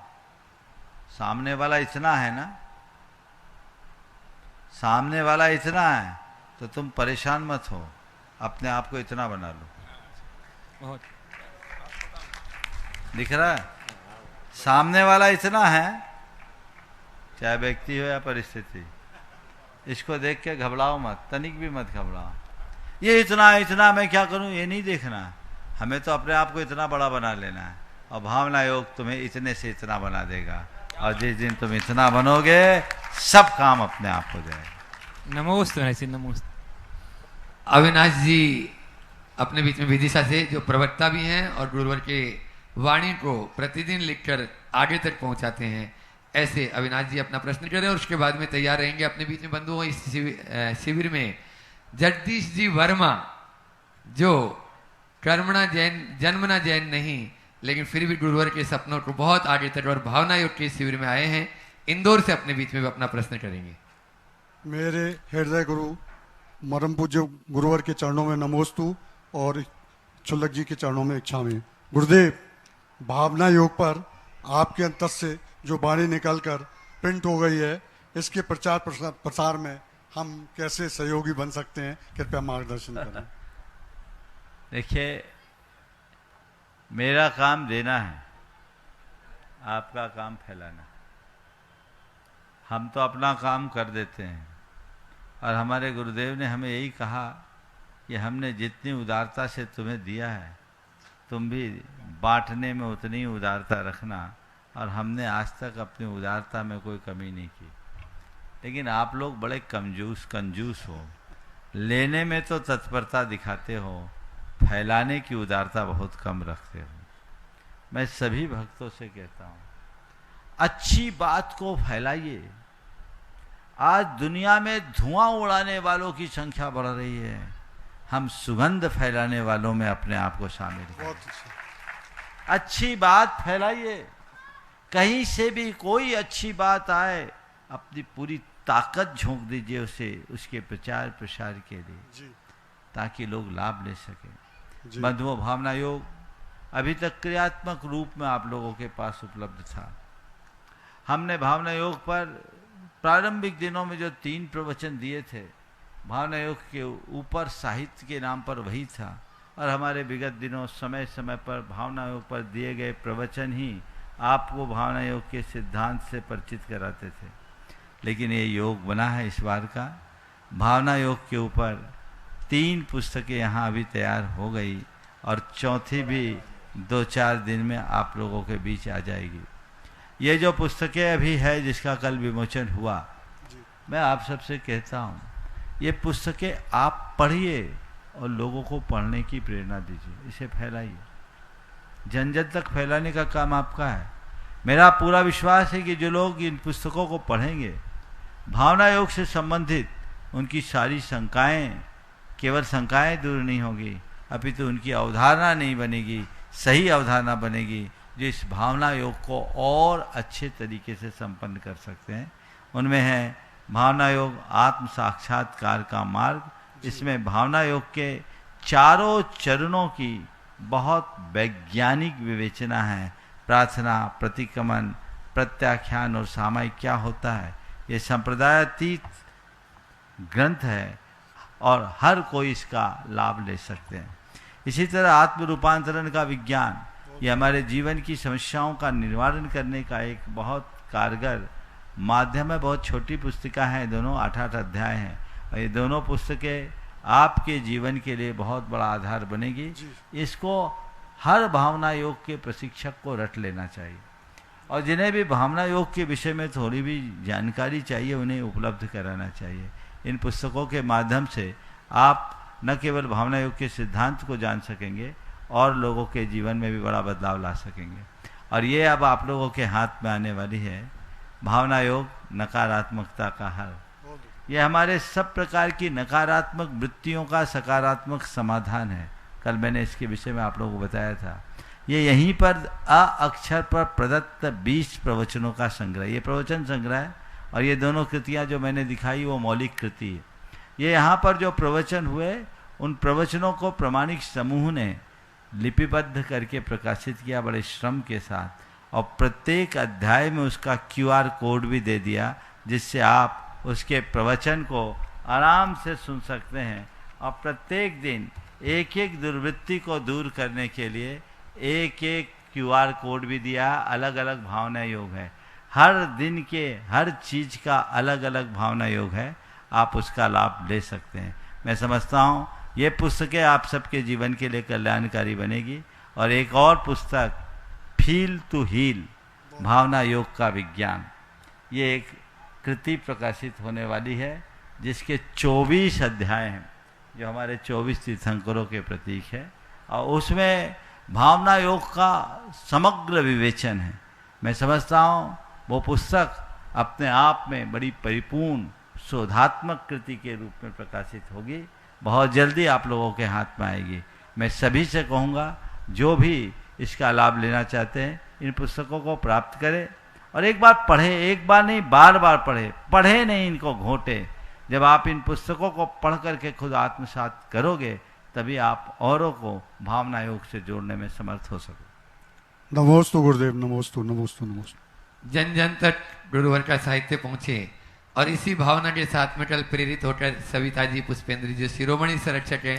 सामने वाला इतना है ना, सामने वाला इतना है तो तुम परेशान मत हो, अपने आप को इतना बना लो। दिख रहा है? सामने वाला इतना है, चाहे व्यक्ति हो या परिस्थिति, इसको देख के घबराओ मत, तनिक भी मत घबराओ। ये इतना मैं क्या करूं, ये नहीं देखना है। हमें तो अपने आप को इतना बड़ा बना लेना है। और भावना योग तुम्हें इतने से इतना बना देगा। और जिस दिन तुम इतना बनोगे, सब काम अपने आप हो जाएगा। नमोस्तु। नमोस्तु। अविनाश जी अपने बीच में विदिशा से, जो प्रवक्ता भी हैं और गुरुवर के वाणी को प्रतिदिन लिखकर आगे तक पहुंचाते हैं, ऐसे अविनाश जी अपना प्रश्न करें और उसके बाद में तैयार रहेंगे अपने बीच में बंधुओं। इस शिविर में जगदीश जी वर्मा, जो कर्मणा जैन, जन्मना जैन नहीं, लेकिन फिर भी गुरुवर के सपनों को बहुत आगे तक और भावना योग के शिविर में आए हैं, इंदौर से अपने बीच में भी अपना प्रश्न करेंगे। मेरे हृदय गुरु परम पूज्य गुरुवर के चरणों में नमोस्तु और चुल्लक जी के चरणों में इच्छामि। गुरुदेव, भावना योग पर आपके अंतर से जो वाणी निकलकर प्रिंट हो गई है, इसके प्रचार प्रसार में हम कैसे सहयोगी बन सकते हैं, कृपया मार्गदर्शन करें। देखिए, मेरा काम देना है, आपका काम फैलाना। हम तो अपना काम कर देते हैं, और हमारे गुरुदेव ने हमें यही कहा कि हमने जितनी उदारता से तुम्हें दिया है, तुम भी बांटने में उतनी उदारता रखना। और हमने आज तक अपनी उदारता में कोई कमी नहीं की। लेकिन आप लोग बड़े कंजूस हो, लेने में तो तत्परता दिखाते हो, फैलाने की उदारता बहुत कम रखते हो। मैं सभी भक्तों से कहता हूँ, अच्छी बात को फैलाइए। आज दुनिया में धुआं उड़ाने वालों की संख्या बढ़ रही है, हम सुगंध फैलाने वालों में अपने आप को शामिल करें। अच्छी बात फैलाइए, कहीं से भी कोई अच्छी बात आए, अपनी पूरी ताकत झोंक दीजिए उसे, उसके प्रचार प्रसार के लिए, ताकि लोग लाभ ले सकें। बंधुओं, भावना योग अभी तक क्रियात्मक रूप में आप लोगों के पास उपलब्ध था। हमने भावना योग पर प्रारंभिक दिनों में जो 3 प्रवचन दिए थे, भावना योग के ऊपर साहित्य के नाम पर वही था, और हमारे विगत दिनों समय समय पर भावना योग पर दिए गए प्रवचन ही आपको भावना योग के सिद्धांत से परिचित कराते थे। लेकिन ये योग बना है इस बार का, भावना योग के ऊपर 3 पुस्तकें यहाँ अभी तैयार हो गई, और चौथी भी 2-4 दिन में आप लोगों के बीच आ जाएगी। ये जो पुस्तकें अभी है, जिसका कल विमोचन हुआ, मैं आप सबसे कहता हूँ, ये पुस्तकें आप पढ़िए और लोगों को पढ़ने की प्रेरणा दीजिए, इसे फैलाइए। जन जन तक फैलाने का काम आपका है। मेरा पूरा विश्वास है कि जो लोग इन पुस्तकों को पढ़ेंगे, भावना योग से संबंधित उनकी सारी शंकाएं, केवल शंकाएं दूर नहीं होगी, अपितु उनकी अवधारणा नहीं बनेगी, सही अवधारणा बनेगी, जो इस भावना योग को और अच्छे तरीके से संपन्न कर सकते हैं। उनमें है भावना योग आत्म साक्षात्कार का मार्ग। इसमें भावना योग के चारों चरणों की बहुत वैज्ञानिक विवेचना है। प्रार्थना, प्रतिक्रमण, प्रत्याख्यान और सामायिक क्या होता है, ये संप्रदायातीत ग्रंथ है और हर कोई इसका लाभ ले सकते हैं। इसी तरह आत्म रूपांतरण का विज्ञान, ये हमारे जीवन की समस्याओं का निवारण करने का एक बहुत कारगर माध्यम है। बहुत छोटी पुस्तिका है, दोनों 8-8 अध्याय हैं, और ये दोनों पुस्तकें आपके जीवन के लिए बहुत बड़ा आधार बनेगी। इसको हर भावना योग के प्रशिक्षक को रट लेना चाहिए, और जिन्हें भी भावना योग के विषय में थोड़ी भी जानकारी चाहिए, उन्हें उपलब्ध कराना चाहिए। इन पुस्तकों के माध्यम से आप न केवल भावना योग के सिद्धांत को जान सकेंगे, और लोगों के जीवन में भी बड़ा बदलाव ला सकेंगे। और ये अब आप लोगों के हाथ में आने वाली है भावना योग नकारात्मकता का हल। ये हमारे सब प्रकार की नकारात्मक वृत्तियों का सकारात्मक समाधान है। कल मैंने इसके विषय में आप लोगों को बताया था। ये यहीं पर अ अक्षर पर प्रदत्त 20 प्रवचनों का संग्रह, ये प्रवचन संग्रह है, और ये दोनों कृतियाँ जो मैंने दिखाई वो मौलिक कृति है। ये यहाँ पर जो प्रवचन हुए, उन प्रवचनों को प्रामाणिक समूह ने लिपिबद्ध करके प्रकाशित किया बड़े श्रम के साथ, और प्रत्येक अध्याय में उसका QR कोड भी दे दिया, जिससे आप उसके प्रवचन को आराम से सुन सकते हैं। और प्रत्येक दिन एक एक दुर्वृत्ति को दूर करने के लिए एक एक QR कोड भी दिया। अलग अलग भावना योग है, हर दिन के हर चीज़ का अलग अलग भावना योग है, आप उसका लाभ ले सकते हैं। मैं समझता हूँ ये पुस्तकें आप सबके जीवन के लिए कल्याणकारी बनेगी। और एक और पुस्तक फील टू हील, भावना योग का विज्ञान, ये एक कृति प्रकाशित होने वाली है, जिसके 24 अध्याय हैं, जो हमारे 24 तीर्थंकरों के प्रतीक है, और उसमें भावना योग का समग्र विवेचन है। मैं समझता हूँ वो पुस्तक अपने आप में बड़ी परिपूर्ण शोधात्मक कृति के रूप में प्रकाशित होगी, बहुत जल्दी आप लोगों के हाथ में आएगी। मैं सभी से कहूँगा, जो भी इसका लाभ लेना चाहते हैं, इन पुस्तकों को प्राप्त करें, और एक बार पढ़े, एक बार नहीं बार बार पढ़े नहीं, इनको घोटे। जब आप इन पुस्तकों को पढ़ करके खुद आत्मसात करोगे, तभी आप औरों को भावना योग से जोड़ने में समर्थ हो सको। नमोस्तु गुरुदेव, नमोस्तु नमोस्तु नमोस्तु। जन जन तक गुरुवर का साहित्य पहुँचे, और इसी भावना के साथ में कल प्रेरित होकर सविता जी पुष्पेंद्र जी शिरोमणि संरक्षक है,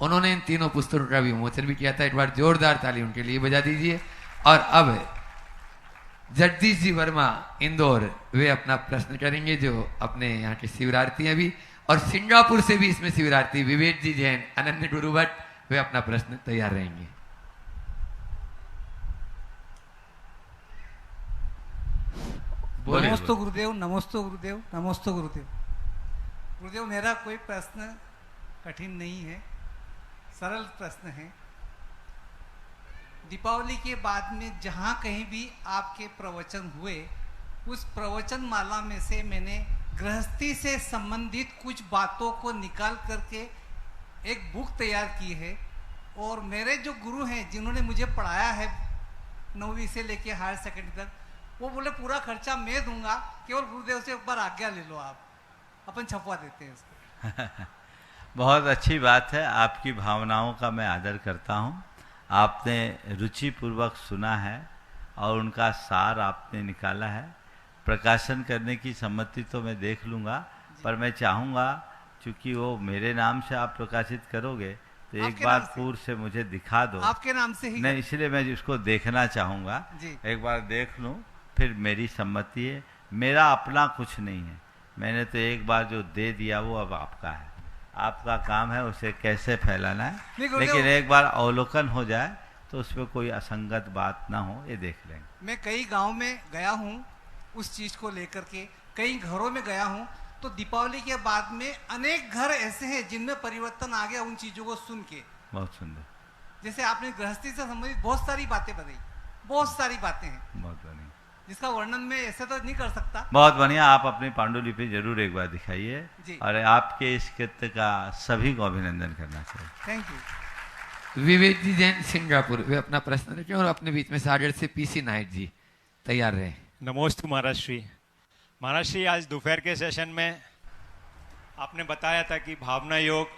उन्होंने इन तीनों पुस्तकों का विमोचन भी किया था। एक बार जोरदार ताली उनके लिए बजा दीजिए। और अब जगदीश जी वर्मा इंदौर, वे अपना प्रश्न करेंगे, जो अपने यहाँ के शिवरार्थी हैं भी, और सिंगापुर से भी इसमें शिवरार्थी विवेक जी जैन, अनन्य गुरुभट्ट, वे अपना प्रश्न तैयार रहेंगे। नमोस्तु गुरुदेव, नमोस्तु गुरुदेव, नमोस्तु गुरुदेव। गुरुदेव, मेरा कोई प्रश्न कठिन नहीं है, सरल प्रश्न है। दीपावली के बाद में जहाँ कहीं भी आपके प्रवचन हुए, उस प्रवचन माला में से मैंने गृहस्थी से संबंधित कुछ बातों को निकाल करके एक बुक तैयार की है। और मेरे जो गुरु हैं जिन्होंने मुझे पढ़ाया है 9वीं से लेके हायर सेकेंडरी तक, वो बोले पूरा खर्चा मैं दूंगा, केवल गुरुदेव से एक बार आज्ञा ले लो, आप अपन छपवा देते हैं उसको। बहुत अच्छी बात है, आपकी भावनाओं का मैं आदर करता हूँ। आपने रुचिपूर्वक सुना है और उनका सार आपने निकाला है। प्रकाशन करने की सम्मति तो मैं देख लूँगा, पर मैं चाहूँगा चूँकि वो मेरे नाम से आप प्रकाशित करोगे तो एक बार पूर्व से मुझे दिखा दो। आपके नाम से ही नहीं, इसलिए मैं उसको देखना चाहूँगा। एक बार देख लूँ, फिर मेरी सम्मति है। मेरा अपना कुछ नहीं है, मैंने तो एक बार जो दे दिया वो अब आपका है। आपका काम है उसे कैसे फैलाना है, लेकिन एक बार अवलोकन हो जाए तो उसमें कोई असंगत बात ना हो, ये देख लेंगे। मैं कई गांव में गया हूँ उस चीज को लेकर के, कई घरों में गया हूँ, तो दीपावली के बाद में अनेक घर ऐसे हैं जिनमें परिवर्तन आ गया उन चीजों को सुन के। बहुत सुंदर। जैसे आपने गृहस्थी से संबंधित बहुत सारी बातें बताई, बहुत सारी बातें हैं, बहुत बढ़िया, जिसका वर्णन मैं ऐसे तो नहीं कर सकता। बहुत बढ़िया, आप अपनी पांडुलिपि जरूर एक बार दिखाइए और आपके इस कृत्य का सभी को अभिनंदन करना चाहिए। Thank you. Vivek ji Jain Singapore, वे अपना प्रश्न रखें और अपने बीच में सागर से पीसी नाइक जी तैयार रहे। नमोस्तु महाराज श्री। महाराज श्री, आज दोपहर के सेशन में आपने बताया था कि भावना योग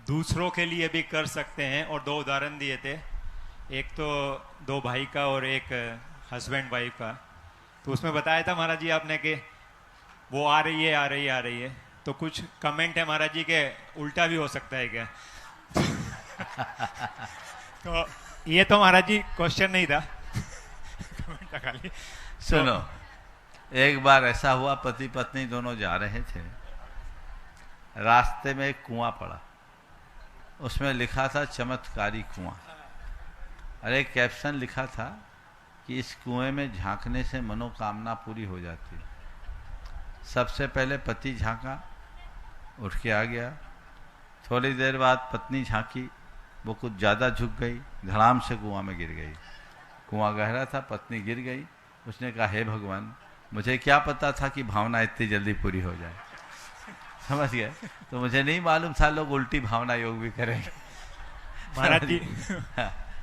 दूसरों के लिए भी कर सकते हैं और 2 उदाहरण दिए थे, एक तो 2 भाई का और एक हस्बैंड वाइफ का। तो उसमें बताया था महाराज जी आपने कि वो आ रही है, आ रही है, आ रही है। तो कुछ कमेंट है महाराज जी के उल्टा भी हो सकता है क्या? तो ये तो महाराज जी क्वेश्चन नहीं था, कमेंट था खाली। सुनो, एक बार ऐसा हुआ, पति पत्नी दोनों जा रहे थे, रास्ते में एक कुआं पड़ा, उसमें लिखा था चमत्कारी कुआं, और एक कैप्शन लिखा था कि इस कुएं में झांकने से मनोकामना पूरी हो जाती है। सबसे पहले पति झांका, उठ के आ गया। थोड़ी देर बाद पत्नी झांकी, वो कुछ ज़्यादा झुक गई, धड़ाम से कुआं में गिर गई। कुआं गहरा था, पत्नी गिर गई। उसने कहा, हे भगवान, मुझे क्या पता था कि भावना इतनी जल्दी पूरी हो जाए। समझ गए? तो मुझे नहीं मालूम था लोग उल्टी भावना योग भी करेंगे।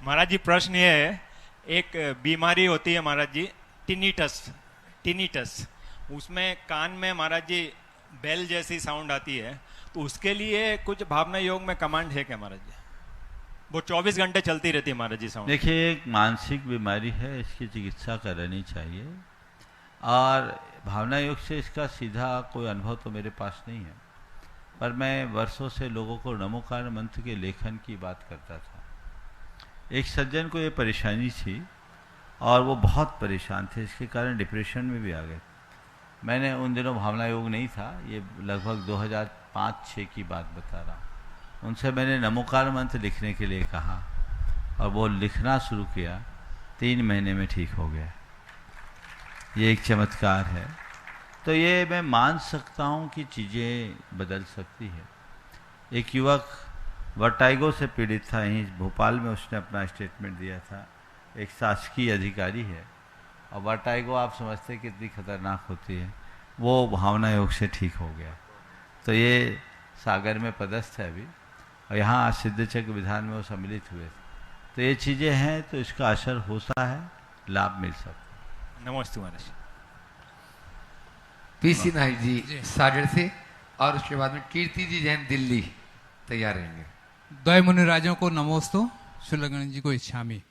महाराज जी प्रश्न ये है, एक बीमारी होती है महाराज जी टिनिटस, उसमें कान में महाराज जी बेल जैसी साउंड आती है, तो उसके लिए कुछ भावना योग में कमांड है क्या महाराज जी? वो 24 घंटे चलती रहती है महाराज जी साउंड। देखिए, एक मानसिक बीमारी है, इसकी चिकित्सा करानी चाहिए, और भावना योग से इसका सीधा कोई अनुभव तो मेरे पास नहीं है, पर मैं वर्षों से लोगों को नमोकार मंत्र के लेखन की बात करता था। एक सज्जन को ये परेशानी थी और वो बहुत परेशान थे, इसके कारण डिप्रेशन में भी आ गए। मैंने उन दिनों भावना योग नहीं था, ये लगभग 2005-06 की बात बता रहा हूँ। उनसे मैंने नमोकार मंत्र लिखने के लिए कहा और वो लिखना शुरू किया, 3 महीने में ठीक हो गया। ये एक चमत्कार है। तो ये मैं मान सकता हूँ कि चीज़ें बदल सकती है। एक युवक वर्टाइगो से पीड़ित था, यहीं भोपाल में उसने अपना स्टेटमेंट दिया था। एक शासकीय अधिकारी है, और वर्टाइगो आप समझते हैं कितनी खतरनाक होती है, वो भावना योग से ठीक हो गया। तो ये सागर में पदस्थ है अभी, और यहाँ सिद्धचक्र विधान में वो सम्मिलित हुए थे। तो ये चीज़ें हैं, तो इसका असर होता है, लाभ मिल सकता है। नमस्ते महाराज। पीसी नाइक जी सागर से, और उसके बाद में कीर्ति जी जैन दिल्ली तैयार रहेंगे। द्वय मुनिराजों को नमोस्तु, शूलगण जी को इच्छामि।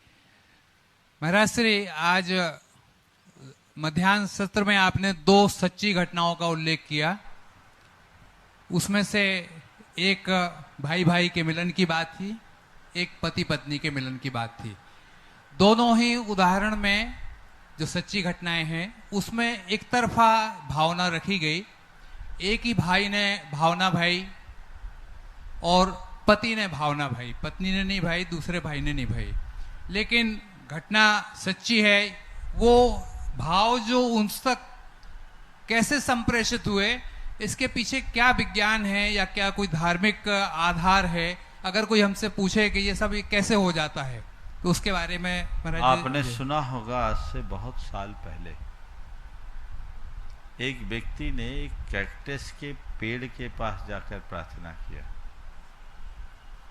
महाराज श्री, आज मध्याह्न सत्र में आपने 2 सच्ची घटनाओं का उल्लेख किया। उसमें से एक भाई भाई के मिलन की बात थी, एक पति पत्नी के मिलन की बात थी। दोनों ही उदाहरण में जो सच्ची घटनाएं हैं उसमें एक तरफा भावना रखी गई। एक ही भाई ने भावना भाई और पति ने भावना भाई, पत्नी ने नहीं भाई, दूसरे भाई ने नहीं भाई। लेकिन घटना सच्ची है। वो भाव जो उन तक कैसे संप्रेषित हुए, इसके पीछे क्या विज्ञान है या क्या कोई धार्मिक आधार है, अगर कोई हमसे पूछे कि ये सब कैसे हो जाता है तो उसके बारे में महाराज आपने सुना होगा आज से बहुत साल पहले एक व्यक्ति ने एक कैक्टस के पेड़ के पास जाकर प्रार्थना किया,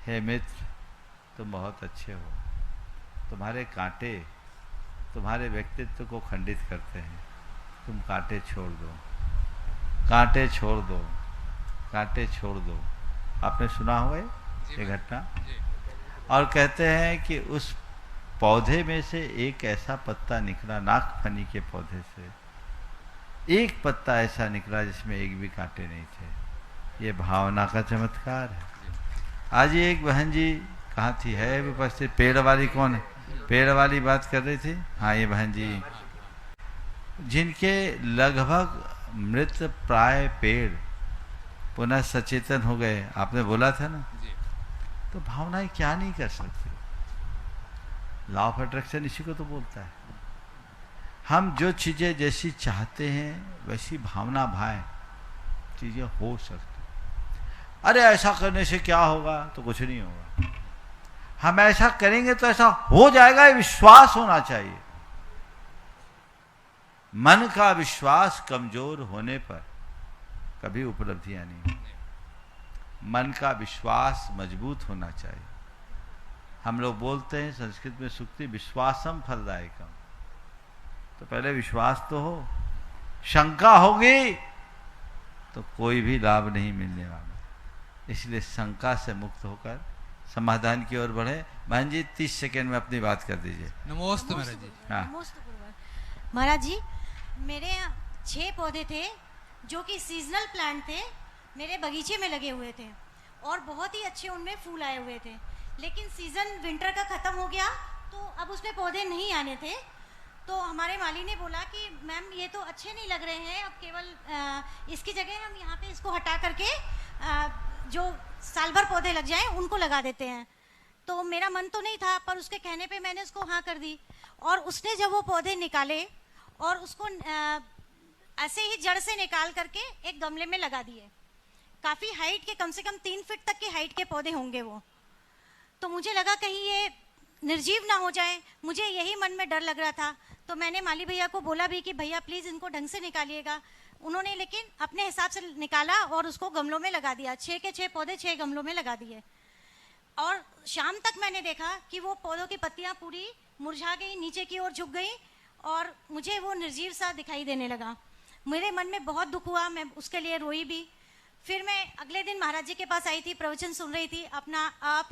हे मित्र तुम बहुत अच्छे हो, तुम्हारे कांटे तुम्हारे व्यक्तित्व को खंडित करते हैं, तुम कांटे छोड़ दो, कांटे छोड़ दो, कांटे छोड़ दो। आपने सुना होगा ये घटना। और कहते हैं कि उस पौधे में से एक ऐसा पत्ता निकला, नागफनी के पौधे से एक पत्ता ऐसा निकला जिसमें एक भी कांटे नहीं थे। ये भावना का चमत्कार है। आज ये एक बहन जी कहाँ थी, है उपस्थित? पेड़ वाली कौन है? पेड़ वाली बात कर रही थी। हाँ, ये बहन जी जिनके लगभग मृत प्राय पेड़ पुनः सचेतन हो गए, आपने बोला था ना। तो भावनाएं क्या नहीं कर सकती। लॉ ऑफ अट्रैक्शन इसी को तो बोलता है। हम जो चीजें जैसी चाहते हैं वैसी भावना भाए चीजें हो सकती। अरे ऐसा करने से क्या होगा? तो कुछ नहीं होगा। हम ऐसा करेंगे तो ऐसा हो जाएगा, ये विश्वास होना चाहिए। मन का विश्वास कमजोर होने पर कभी उपलब्धियां नहीं। मन का विश्वास मजबूत होना चाहिए। हम लोग बोलते हैं संस्कृत में सूक्ति, विश्वासम फलदायकम। तो पहले विश्वास तो हो। शंका होगी तो कोई भी लाभ नहीं मिलने वाला। इसलिए शंका से मुक्त होकर समाधान की ओर बढ़े। बहन जी 30 सेकेंड में अपनी बात कर दीजिए। नमोस्तु महाराज जी। हाँ महाराज जी, मेरे 6 पौधे थे जो कि सीजनल प्लांट थे, मेरे बगीचे में लगे हुए थे और बहुत ही अच्छे उनमें फूल आए हुए थे। लेकिन सीजन विंटर का ख़त्म हो गया तो अब उसमें पौधे नहीं आने थे। तो हमारे माली ने बोला कि मैम ये तो अच्छे नहीं लग रहे हैं, अब केवल इसकी जगह हम यहाँ पे इसको हटा करके जो साल भर पौधे लग जाएं उनको लगा देते हैं। तो मेरा मन तो नहीं था, पर उसके कहने पे मैंने उसको हाँ कर दी। और उसने जब वो पौधे निकाले और उसको ऐसे ही जड़ से निकाल करके एक गमले में लगा दिए। काफ़ी हाइट के, कम से कम 3 फीट तक की हाइट के पौधे होंगे वो। तो मुझे लगा कहीं ये निर्जीव ना हो जाए, मुझे यही मन में डर लग रहा था। तो मैंने माली भैया को बोला भी कि भैया प्लीज़ इनको ढंग से निकालिएगा। उन्होंने लेकिन अपने हिसाब से निकाला और उसको गमलों में लगा दिया। 6 के 6 पौधे 6 गमलों में लगा दिए। और शाम तक मैंने देखा कि वो पौधों की पत्तियाँ पूरी मुरझा गई, नीचे की ओर झुक गई और मुझे वो निर्जीव सा दिखाई देने लगा। मेरे मन में बहुत दुख हुआ, मैं उसके लिए रोई भी। फिर मैं अगले दिन महाराज जी के पास आई थी, प्रवचन सुन रही थी। अपना आप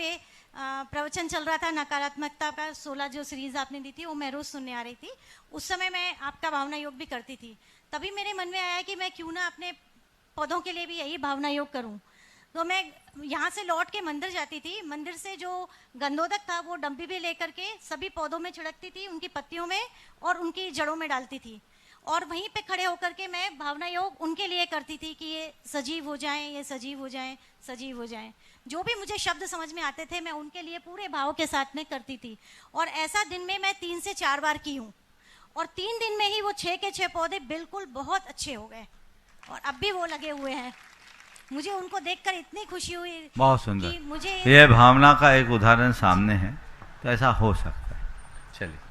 प्रवचन चल रहा था नकारात्मकता का, 16 जो सीरीज आपने दी थी वो मैं रोज सुनने आ रही थी। उस समय मैं आपका भावना योग भी करती थी। तभी मेरे मन में आया कि मैं क्यों ना अपने पौधों के लिए भी यही भावना योग करूं। तो मैं यहाँ से लौट के मंदिर जाती थी। मंदिर से जो गंधोदक था वो डंपी भी लेकर के सभी पौधों में छिड़कती थी, उनकी पत्तियों में और उनकी जड़ों में डालती थी। और वहीं पे खड़े होकर के मैं भावना योग उनके लिए करती थी कि ये सजीव हो जाएं, ये सजीव हो जाएं, सजीव हो जाएं। जो भी मुझे शब्द समझ में आते थे मैं उनके लिए पूरे भाव के साथ में करती थी। और ऐसा दिन में मैं 3 से 4 बार की हूँ। और 3 दिन में ही वो 6 के 6 पौधे बिल्कुल बहुत अच्छे हो गए और अब भी वो लगे हुए हैं। मुझे उनको देखकर इतनी खुशी हुई। बहुत सुंदर। कि मुझे ये भावना का एक उदाहरण सामने है, तो ऐसा हो सकता है। चलिए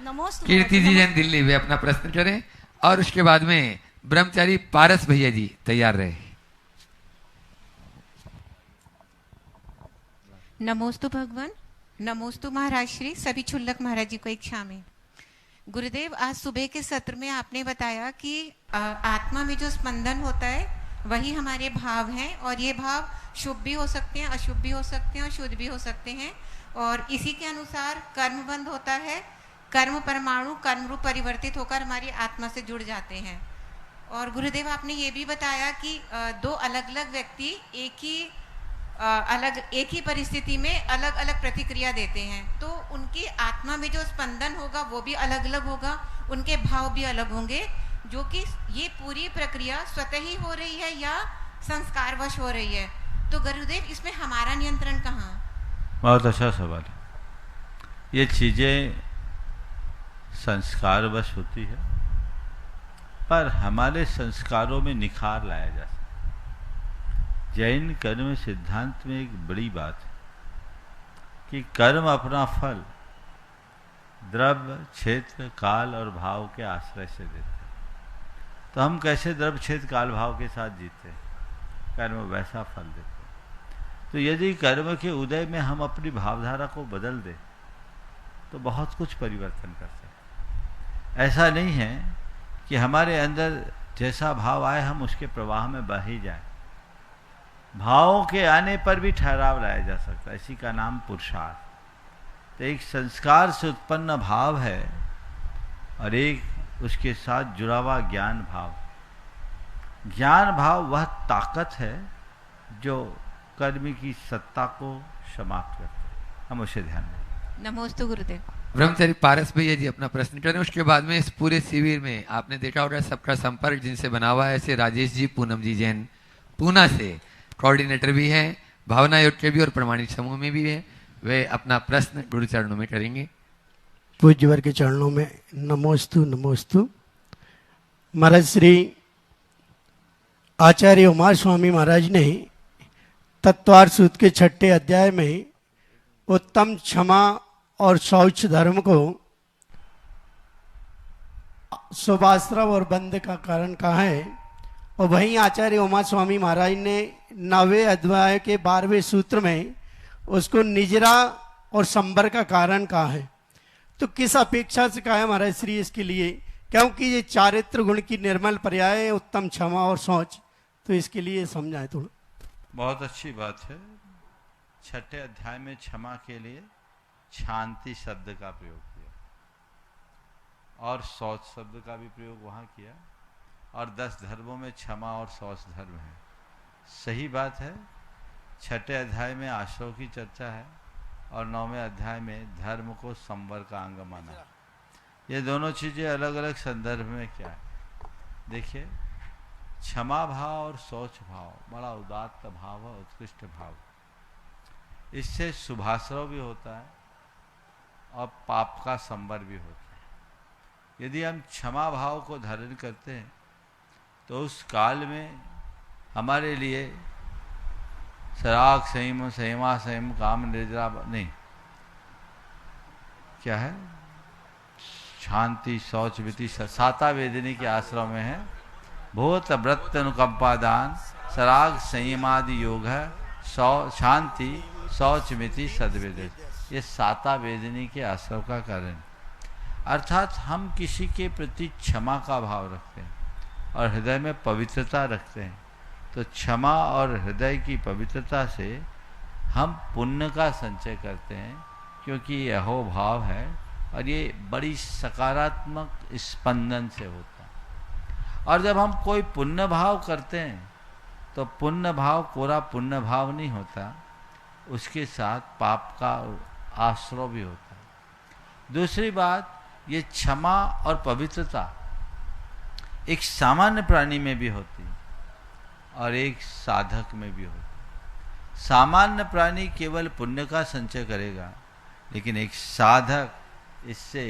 नमोस्तु कीर्ति जी जैन दिल्ली वे अपना प्रश्न करें और उसके बाद में ब्रह्मचारी पारस भैया जी तैयार रहे। नमोस्तु भगवान, नमोस्तु महाराज श्री, सभी क्षुल्लक महाराज जी को एक क्षामी। गुरुदेव, आज सुबह के सत्र में आपने बताया कि आत्मा में जो स्पंदन होता है वही हमारे भाव हैं और ये भाव शुभ भी हो सकते हैं, अशुभ भी हो सकते हैं और शुद्ध भी हो सकते हैं। और इसी के अनुसार कर्म बंध होता है, कर्म परमाणु कर्म रूप परिवर्तित होकर हमारी आत्मा से जुड़ जाते हैं। और गुरुदेव आपने ये भी बताया कि 2 अलग अलग व्यक्ति एक ही अलग एक ही परिस्थिति में अलग अलग प्रतिक्रिया देते हैं, तो उनकी आत्मा में जो स्पंदन होगा वो भी अलग अलग होगा, उनके भाव भी अलग होंगे, जो कि ये पूरी प्रक्रिया स्वतः ही हो रही है या संस्कारवश हो रही है। तो गुरुदेव, इसमें हमारा नियंत्रण कहाँ? बहुत अच्छा सवाल है। ये चीज़ें संस्कारवश होती है, पर हमारे संस्कारों में निखार लाया जा सकता है। जैन कर्म सिद्धांत में एक बड़ी बात है कि कर्म अपना फल द्रव्य, क्षेत्र, काल और भाव के आश्रय से देते हैं। तो हम कैसे द्रव्य, क्षेत्र, काल, भाव के साथ जीते हैं, कर्म वैसा फल देते हैं। तो यदि कर्म के उदय में हम अपनी भावधारा को बदल दें तो बहुत कुछ परिवर्तन कर सकते हैं। ऐसा नहीं है कि हमारे अंदर जैसा भाव आए हम उसके प्रवाह में बह ही जाए। भावों के आने पर भी ठहराव लाया जा सकता है, इसी का नाम पुरुषार्थ। तो एक संस्कार से उत्पन्न भाव है और एक उसके साथ जुड़ा हुआ ज्ञान भाव। ज्ञान भाव वह ताकत है जो कर्म की सत्ता को समाप्त करते हैं। हम उसे ध्यान दें। नमोस्तु गुरुदेव। ब्रह्मचारी पारस भैया जी अपना प्रश्न करें, उसके बाद में इस पूरे शिविर में आपने देखा होगा सबका संपर्क जिनसे बना हुआ है, ऐसे राजेश जी, पूनम जी जैन पूना से कोऑर्डिनेटर भी हैं, भावना योग के भी और प्रमाणित समूह में भी है, वे अपना प्रश्न गुरु चरणों में करेंगे। पूज्यवर के चरणों में नमोस्तु नमोस्तु। महाराज श्री आचार्य उमा स्वामी महाराज ने तत्वार्थ सूत्र के 6ठे अध्याय में उत्तम क्षमा और शौच धर्म को शुभाश्रव और बंध का कारण कहा है, और वहीं आचार्य उमा स्वामी महाराज ने 9वें अध्याय के 12वें सूत्र में उसको निजरा और संबर का कारण कहा है। तो किस अपेक्षा से कहा है महाराज श्री इसके लिए? क्योंकि ये चारित्र गुण की निर्मल पर्याय है, उत्तम क्षमा और शौच, तो इसके लिए समझाए थोड़ा। बहुत अच्छी बात है। 6ठे अध्याय में क्षमा के लिए शांति शब्द का प्रयोग किया और शौच शब्द का भी प्रयोग वहाँ किया, और 10 धर्मों में क्षमा और शौच धर्म है। सही बात है। 6ठे अध्याय में आश्रव की चर्चा है और 9वें अध्याय में धर्म को संवर का अंग माना है। ये दोनों चीज़ें अलग अलग संदर्भ में क्या है। देखिए, क्षमा भाव और शौच भाव बड़ा उदात्त भाव है, उत्कृष्ट भाव। इससे शुभाश्रव भी होता है और पाप का संवर भी होता है। यदि हम क्षमा भाव को धारण करते हैं तो उस काल में हमारे लिए सराग, संयम, संयमा, संयम, काम, निर्जरा नहीं, क्या है, शांति, शौच, विति, साता वेदिनी के आश्रम में है। भूत व्रत अनुकंपा दान, सराग, संयमादि योग है, शांति, शौच, मिति, सद्वेद। ये साता वेदिनी के आश्रम का कारण। अर्थात हम किसी के प्रति क्षमा का भाव रखते हैं और हृदय में पवित्रता रखते हैं, तो क्षमा और हृदय की पवित्रता से हम पुण्य का संचय करते हैं, क्योंकि यह भाव है और ये बड़ी सकारात्मक स्पंदन से होता है। और जब हम कोई पुण्य भाव करते हैं तो पुण्य भाव कोरा पुण्य भाव नहीं होता, उसके साथ पाप का आश्रय भी होता है। दूसरी बात, ये क्षमा और पवित्रता एक सामान्य प्राणी में भी होती है और एक साधक में भी होती है। सामान्य प्राणी केवल पुण्य का संचय करेगा, लेकिन एक साधक इससे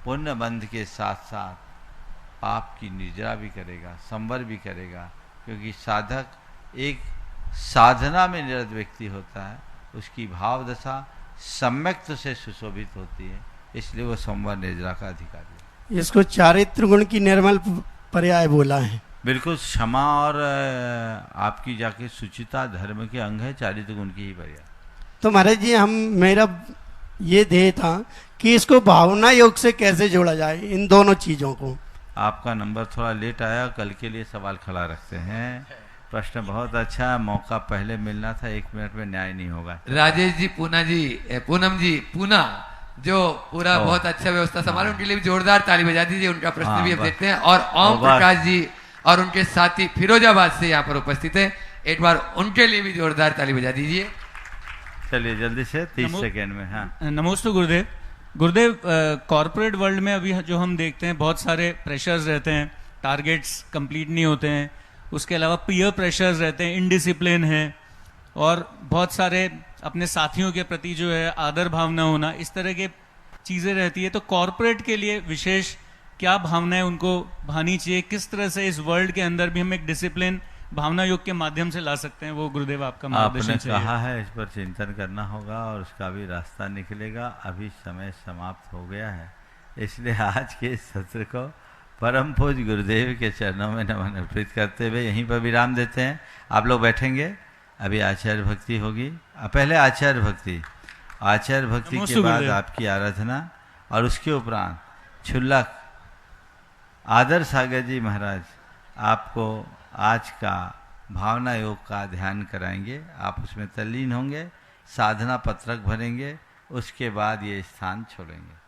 पुण्य बंध के साथ साथ पाप की निजरा भी करेगा, संवर भी करेगा, क्योंकि साधक एक साधना में निरत व्यक्ति होता है, उसकी भाव दशा सम्यक्त से सुशोभित होती है, इसलिए वो संवर निजरा का अधिकारी है। इसको चारित्र गुण की निर्मल पर्याय बोला है। बिल्कुल, क्षमा और आपकी जाके सुचिता धर्म के अंग है, चारित्र गुण की ही पर्याय। तो महाराज जी, मेरा ये ध्येय था कि इसको भावना योग से कैसे जोड़ा जाए, इन दोनों चीजों को। आपका नंबर थोड़ा लेट आया, कल के लिए सवाल खड़ा रखते हैं। प्रश्न बहुत अच्छा है, मौका पहले मिलना था, 1 मिनट में न्याय नहीं होगा। राजेश जी, पूनम जी पूना, जो पूरा बहुत अच्छा व्यवस्था संभाले, उनके लिए भी जोरदार ताली बजा दीजिए। उनका प्रश्न भी अब देखते हैं। और ओम प्रकाश जी और उनके साथी फिरोजाबाद से यहाँ पर उपस्थित है, एक बार उनके लिए भी जोरदार ताली बजा दीजिए। चलिए जल्दी से 30 सेकेंड में। हाँ, नमोस्तु गुरुदेव। गुरुदेव, कॉरपोरेट वर्ल्ड में अभी जो हम देखते हैं बहुत सारे प्रेशर्स रहते हैं, टारगेट्स कंप्लीट नहीं होते हैं, उसके अलावा पीयर प्रेशर्स रहते हैं, इनडिसिप्लिन है, और बहुत सारे अपने साथियों के प्रति जो है आदर भावना होना, इस तरह के चीज़ें रहती है। तो कॉरपोरेट के लिए विशेष क्या भावनाएं उनको भानी चाहिए, किस तरह से इस वर्ल्ड के अंदर भी हम एक डिसिप्लिन भावना योग के माध्यम से ला सकते हैं, वो गुरुदेव आपका मार्गदर्शन आपने चाहिए। कहा है, इस पर चिंतन करना होगा और उसका भी रास्ता निकलेगा। अभी समय समाप्त हो गया है, इसलिए आज के इस सत्र को परम पूज गुरुदेव के चरणों में नमन अर्पित करते हुए यहीं पर विराम देते हैं। आप लोग बैठेंगे, अभी आचार्य भक्ति होगी। पहले आचार्य भक्ति, आचार्य भक्ति के बाद आपकी आराधना, और उसके उपरांत छुल्लक आदर सागर जी महाराज आपको आज का भावना योग का ध्यान कराएंगे। आप उसमें तल्लीन होंगे, साधना पत्रक भरेंगे, उसके बाद ये स्थान छोड़ेंगे।